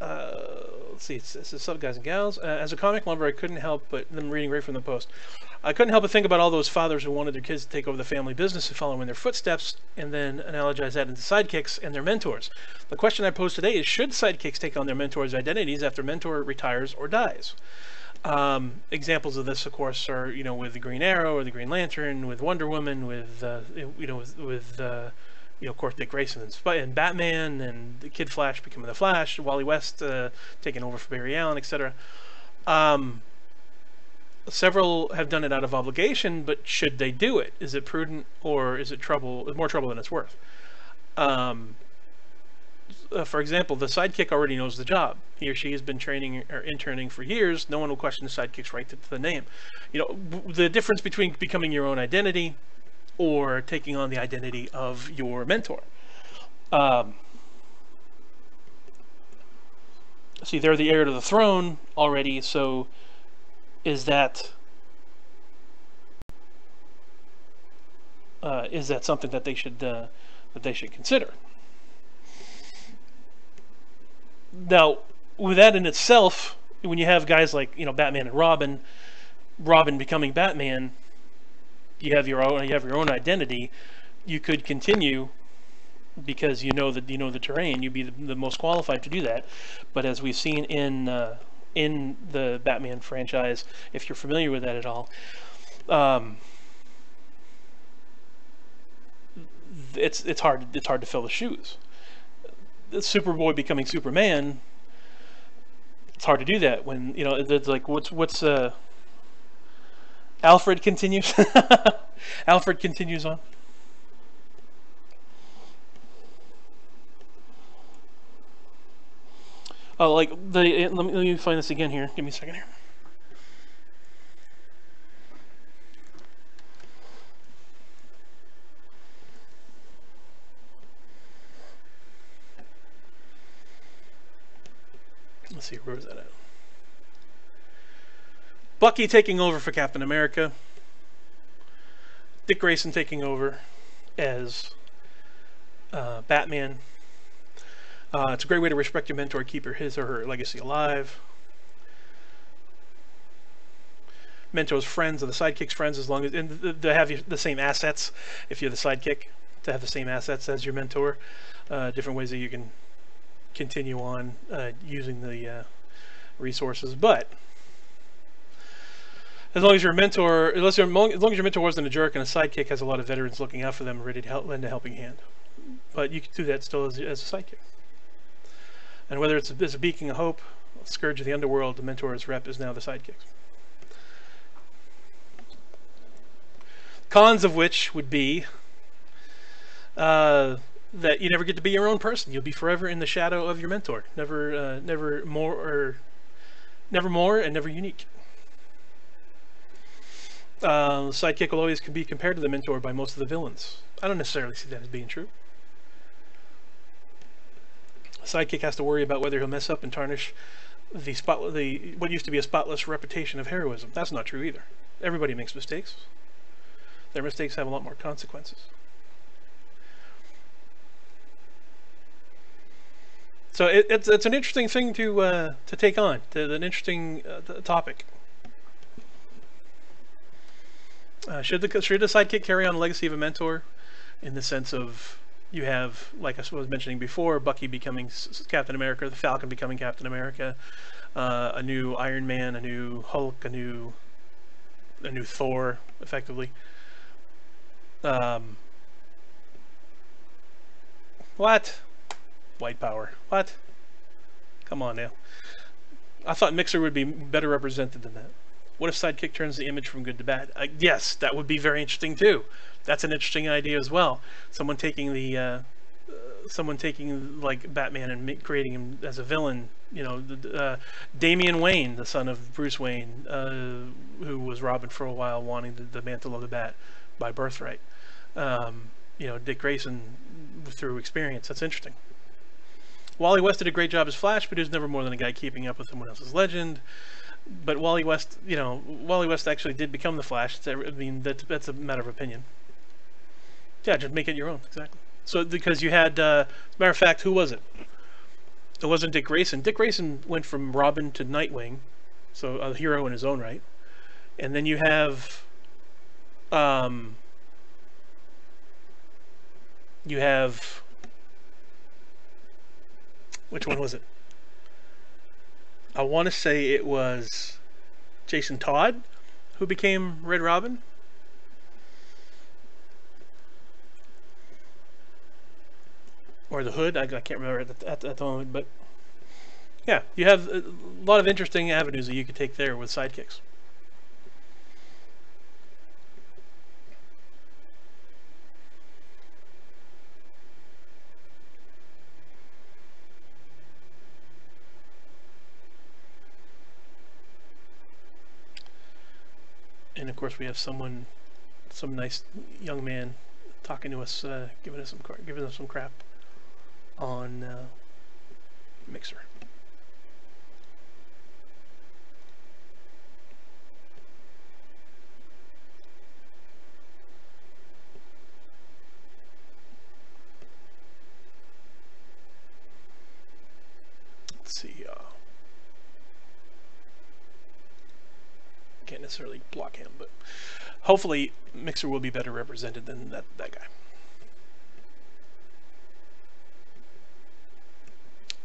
Let's see. It says, "Sub guys and gals. As a comic lover, I couldn't help but them reading right from the post. I couldn't help but think about all those fathers who wanted their kids to take over the family business and follow in their footsteps, and then analogize that into sidekicks and their mentors. The question I pose today is, should sidekicks take on their mentors' identities after mentor retires or dies? Examples of this, of course, are with the Green Arrow or the Green Lantern, with Wonder Woman, with of course, Dick Grayson and Batman, and the Kid Flash becoming the Flash, Wally West taking over for Barry Allen, etc. Several have done it out of obligation, but should they do it? Is it prudent, or is it more trouble than it's worth? For example, the sidekick already knows the job. He or she has been training or interning for years. No one will question the sidekick's right to the name. The difference between becoming your own identity or taking on the identity of your mentor. See, they're the heir to the throne already, so is that something that they should consider? Now, with that in itself, when you have guys like Batman and Robin becoming Batman, you have your own identity, you could continue because you know the terrain. You'd be the most qualified to do that. But as we've seen in the Batman franchise, if you're familiar with that at all, it's hard to fill the shoes. Superboy becoming Superman, it's hard to do that when it's like what's Alfred continues. Alfred continues on. Oh, like let me find this again here. Give me a second here. Let's see, where was that at? Bucky taking over for Captain America. Dick Grayson taking over as Batman. It's a great way to respect your mentor, keep his or her legacy alive. Mentor's friends, or the sidekick's friends, as long as they have the same assets. If you're the sidekick, to have the same assets as your mentor. Different ways that you can continue on using the resources, but as long as your mentor, as long as your mentor wasn't a jerk, and a sidekick has a lot of veterans looking out for them, ready to lend a helping hand. But you can do that still as a sidekick. And whether it's a beacon of hope, scourge of the underworld, the mentor's rep is now the sidekick. Cons of which would be that you never get to be your own person. You'll be forever in the shadow of your mentor. Never more and never unique. The sidekick will always be compared to the mentor by most of the villains. I don't necessarily see that as being true. A sidekick has to worry about whether he'll mess up and tarnish what used to be a spotless reputation of heroism. That's not true either. Everybody makes mistakes. Their mistakes have a lot more consequences. So it's an interesting thing to take on. An interesting topic. Should the sidekick carry on a legacy of a mentor, in the sense of you have, like I was mentioning before, Bucky becoming Captain America, the Falcon becoming Captain America, a new Iron Man, a new Hulk, a new Thor, effectively. What? White power. What? Come on now. I thought Mixer would be better represented than that. What if Sidekick turns the image from good to bad? Yes, that would be very interesting too. That's an interesting idea as well. Someone taking like Batman and creating him as a villain. Damian Wayne, the son of Bruce Wayne, who was Robin for a while, wanting the mantle of the Bat by birthright. Dick Grayson through experience. That's interesting. Wally West did a great job as Flash, but he was never more than a guy keeping up with someone else's legend. But Wally West actually did become the Flash. That's a matter of opinion. Yeah, just make it your own. Exactly. So because you had, as a matter of fact, who was it? It wasn't Dick Grayson. Dick Grayson went from Robin to Nightwing, so a hero in his own right. And then you have, which one was it? I want to say it was Jason Todd who became Red Robin. Or the Hood. I can't remember at the moment. But yeah, you have a lot of interesting avenues that you could take there with sidekicks. And of course, we have some nice young man talking to us, giving us some crap on Mixer. Let's see. can't necessarily block him, but hopefully Mixer will be better represented than that guy.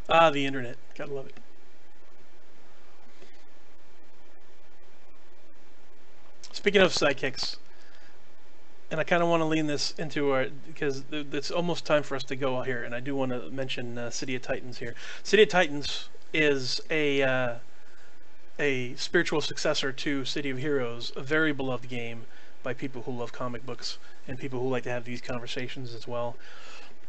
Ah, the internet. Gotta love it. Speaking of sidekicks, and I kind of want to lean this into our, because it's almost time for us to go here, and I do want to mention City of Titans here. City of Titans is a spiritual successor to City of Heroes, a very beloved game by people who love comic books and people who like to have these conversations as well.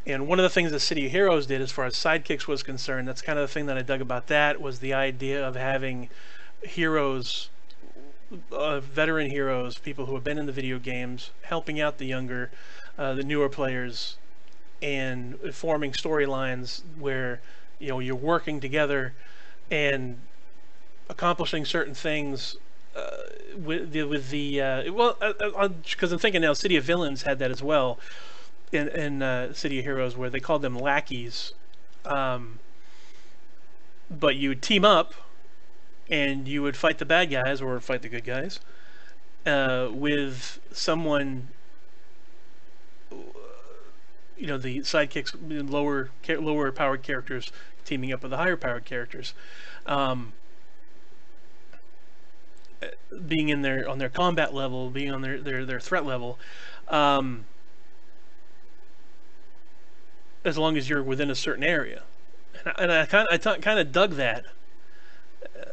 And one of the things that City of Heroes did as far as sidekicks was concerned, that's kind of the thing that I dug about that, was the idea of having heroes, veteran heroes, people who have been in the video games, helping out the younger, the newer players, and forming storylines where you're working together and accomplishing certain things because I'm thinking now City of Villains had that as well in City of Heroes, where they called them lackeys, but you would team up and you would fight the bad guys or fight the good guys with someone, the sidekicks, lower powered characters teaming up with the higher powered characters, being on their combat level, being on their threat level, as long as you're within a certain area. And I kind of dug that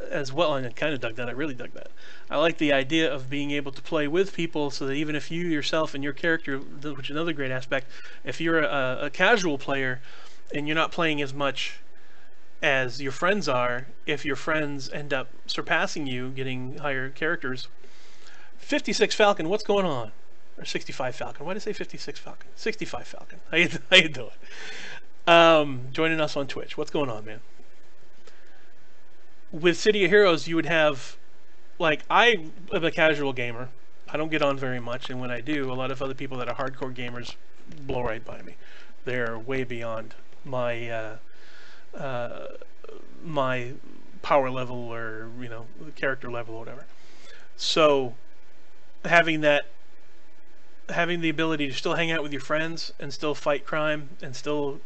as well, and I kind of dug that. I really dug that. I like the idea of being able to play with people, so that even if you yourself and your character, which is another great aspect, if you're a casual player and you're not playing as much as your friends are, if your friends end up surpassing you, getting higher characters. 56 Falcon, what's going on? Or 65 Falcon. Why did I say 56 Falcon? 65 Falcon. How you doing? Joining us on Twitch. What's going on, man? With City of Heroes, you would have, I am a casual gamer. I don't get on very much, and when I do, a lot of other people that are hardcore gamers blow right by me. They're way beyond my my power level, or character level, or whatever. So having the ability to still hang out with your friends and still fight crime and still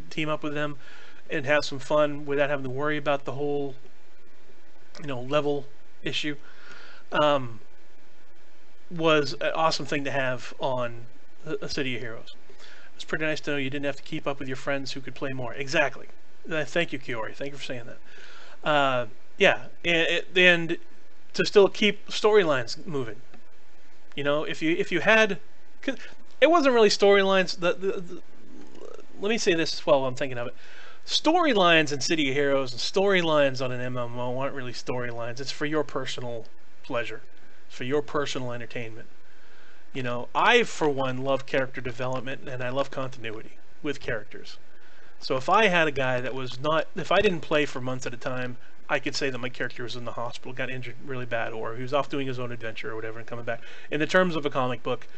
team up with them and have some fun without having to worry about the whole level issue was an awesome thing to have on a City of Heroes. It's pretty nice to know you didn't have to keep up with your friends who could play more. Exactly. Thank you, Kiori. Thank you for saying that. Yeah, and to still keep storylines moving. If you had, 'cause it wasn't really storylines. Let me say this while I'm thinking of it. Storylines in City of Heroes and storylines on an MMO aren't really storylines. It's for your personal pleasure. It's for your personal entertainment. I, for one, love character development, and I love continuity with characters. So if I had a guy that was not, if I didn't play for months at a time, I could say that my character was in the hospital, got injured really bad, or he was off doing his own adventure or whatever and coming back. In the terms of a comic book,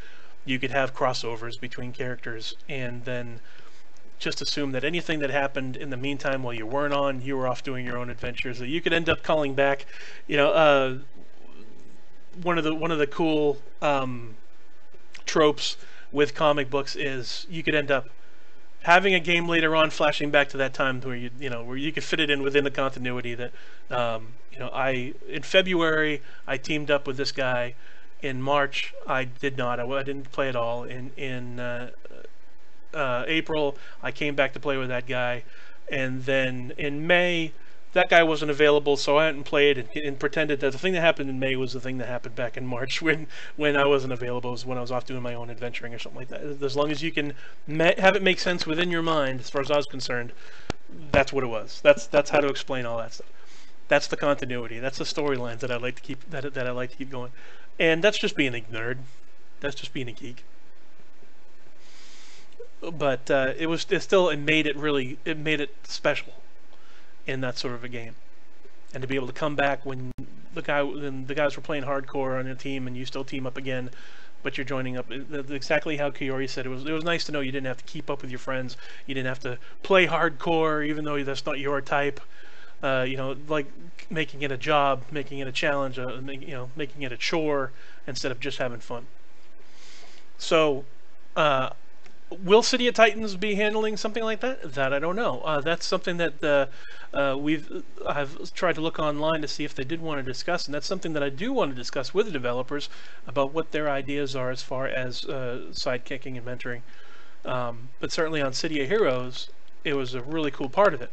you could have crossovers between characters, and then just assume that anything that happened in the meantime while you weren't on, you were off doing your own adventures. That you could end up calling back, one of the cool tropes with comic books is you could end up having a game later on flashing back to that time where where you could fit it in within the continuity that in February I teamed up with this guy. In March I did not. I didn't play at all. In April I came back to play with that guy, and then in May that guy wasn't available, so I hadn't played and pretended that the thing that happened in May was the thing that happened back in March when I wasn't available. It was when I was off doing my own adventuring or something like that. As long as you can have it make sense within your mind, as far as I was concerned, that's what it was. That's how to explain all that stuff. That's the continuity. That's the storylines that I like to keep that I like to keep going. And that's just being a nerd. That's just being a geek. But it made it special in that sort of a game, and to be able to come back when the guys were playing hardcore on a team and you still team up again, but you're joining up. Exactly how Kiori said, it was nice to know you didn't have to keep up with your friends, you didn't have to play hardcore even though that's not your type. like making it a job, making it a challenge, making it a chore instead of just having fun. So, will City of Titans be handling something like that? That I don't know. That's something that I've tried to look online to see if they did want to discuss, and that's something that I do want to discuss with the developers about what their ideas are as far as sidekicking and mentoring. But certainly on City of Heroes, it was a really cool part of it.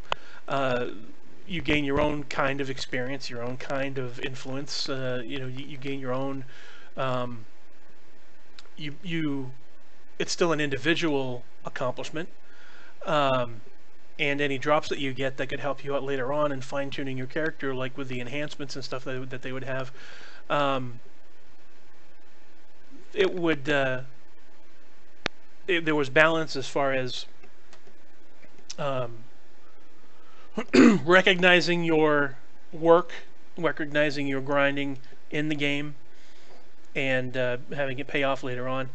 You gain your own kind of experience, your own kind of influence. You gain your own. It's still an individual accomplishment, and any drops that you get that could help you out later on in fine-tuning your character, like with the enhancements and stuff that they would have. It would there was balance as far as recognizing your work, recognizing your grinding in the game, and having it pay off later on.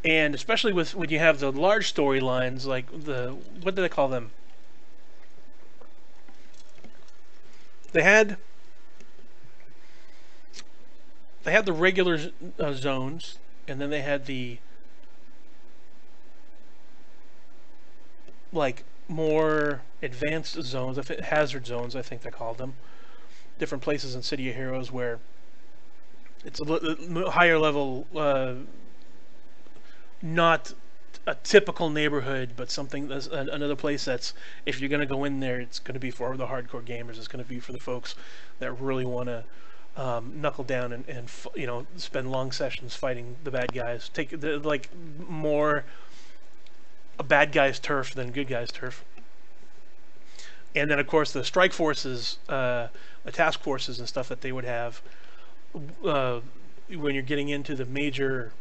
And especially with when you have the large storylines, like what do they call them? They had the regular zones, and then they had the like more advanced zones, hazard zones, I think they called them. Different places in City of Heroes where it's a higher level. Not a typical neighborhood, but something that's another place that's, if you're going to go in there, it's going to be for the hardcore gamers. It's going to be for the folks that really want to knuckle down and spend long sessions fighting the bad guys. Take like more a bad guy's turf than good guy's turf. And then of course the strike forces, the task forces and stuff that they would have when you're getting into the major,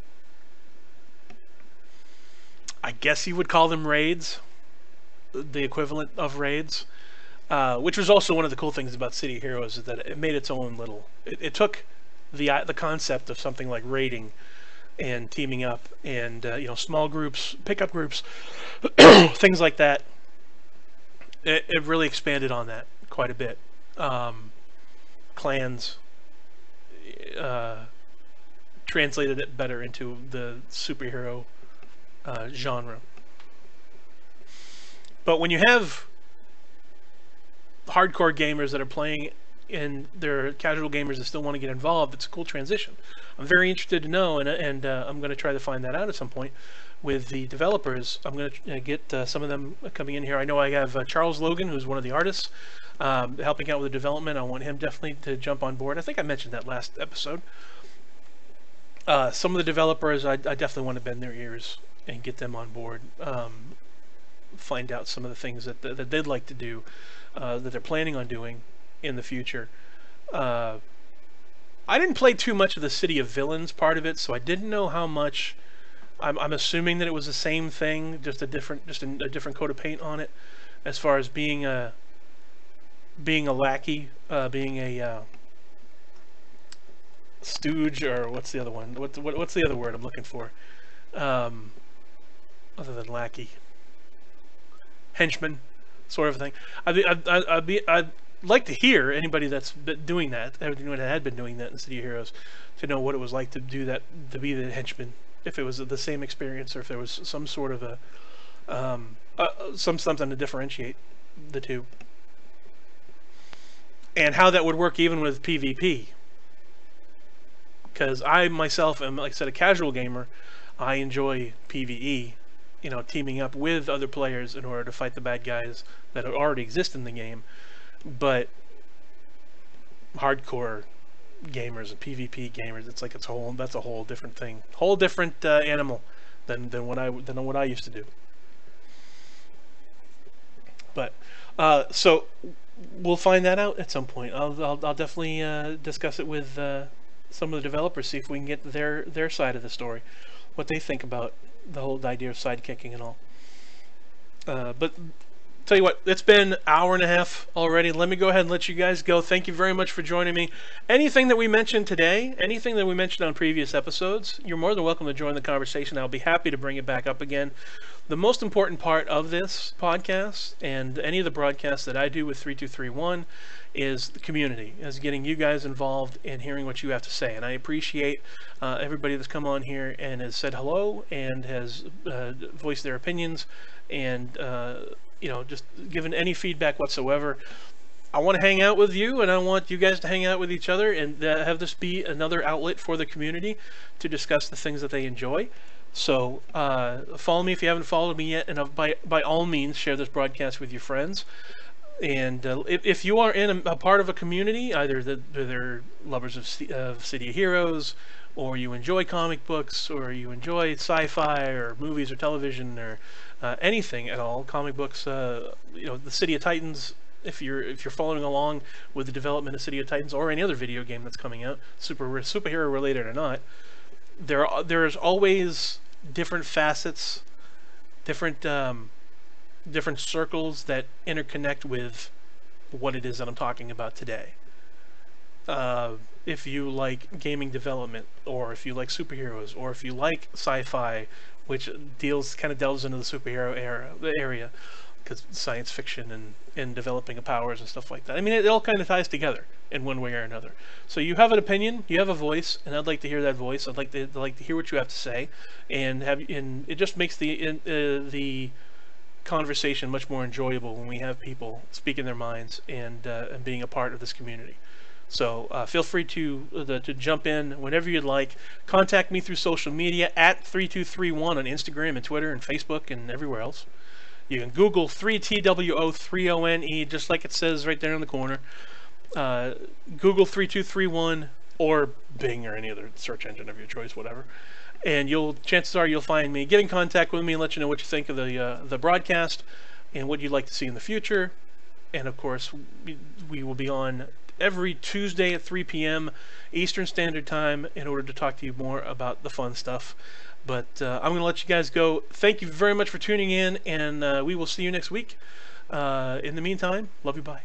I guess you would call them raids, the equivalent of raids, which was also one of the cool things about City of Heroes, is that it made its own little. It took the concept of something like raiding and teaming up, and small groups, pickup groups, things like that. It really expanded on that quite a bit. Clans translated it better into the superhero genre. But when you have hardcore gamers that are playing and they're casual gamers that still want to get involved, it's a cool transition. I'm very interested to know, and I'm going to try to find that out at some point with the developers. I'm going to get some of them coming in here. I know I have Charles Logan, who's one of the artists, helping out with the development. I want him definitely to jump on board. I think I mentioned that last episode. Some of the developers, I definitely want to bend their ears and get them on board, find out some of the things that they'd like to do, that they're planning on doing in the future. I didn't play too much of the City of Villains part of it, so I didn't know how much. I'm assuming that it was the same thing, just a different coat of paint on it, as far as being a lackey, being a stooge, or what's the other one? What's the other word I'm looking for? Other than lackey, henchman, sort of thing. I'd like to hear anybody that's been doing that, anyone that had been doing that in City of Heroes, to know what it was like to do that, to be the henchman. If it was the same experience, or if there was some sort of a something to differentiate the two, and how that would work even with PvP. Because I myself am, like I said, a casual gamer. I enjoy PvE, teaming up with other players in order to fight the bad guys that already exist in the game. But hardcore gamers and PvP gamers, that's a whole different thing, whole different animal than what I used to do. But so we'll find that out at some point. I'll definitely discuss it with some of the developers, see if we can get their side of the story, what they think about the whole idea of sidekicking and all. But tell you what, it's been an hour and a half already. Let me go ahead and let you guys go. Thank you very much for joining me. Anything that we mentioned today, anything that we mentioned on previous episodes, you're more than welcome to join the conversation. I'll be happy to bring it back up again. The most important part of this podcast and any of the broadcasts that I do with 3231 is the community, is getting you guys involved and hearing what you have to say. And I appreciate everybody that's come on here and has said hello and has voiced their opinions and just given any feedback whatsoever. I want to hang out with you, and I want you guys to hang out with each other, and have this be another outlet for the community to discuss the things that they enjoy. So follow me if you haven't followed me yet, and by all means share this broadcast with your friends. And if you are in a part of a community, either they're lovers of City of Heroes, or you enjoy comic books, or you enjoy sci-fi or movies or television or anything at all, comic books, the City of Titans. If you're following along with the development of City of Titans or any other video game that's coming out, superhero related or not, there's always different facets, different circles that interconnect with what it is that I'm talking about today. If you like gaming development, or if you like superheroes, or if you like sci-fi, which kind of delves into the superhero area, because science fiction and developing of powers and stuff like that. I mean, it all kind of ties together in one way or another. So you have an opinion, you have a voice, and I'd like to hear that voice. I'd like to hear what you have to say, and it just makes the conversation much more enjoyable when we have people speaking their minds and being a part of this community. So feel free to jump in whenever you'd like. Contact me through social media at 3231 on Instagram and Twitter and Facebook and everywhere else. You can Google 3TWO3ONE, just like it says right there in the corner. Google 3231 or Bing or any other search engine of your choice, whatever. And chances are you'll find me. Get in contact with me and let you know what you think of the broadcast and what you'd like to see in the future. And of course, we will be on every Tuesday at 3 p.m. Eastern Standard Time in order to talk to you more about the fun stuff. But I'm going to let you guys go. Thank you very much for tuning in, and we will see you next week. In the meantime, love you, bye.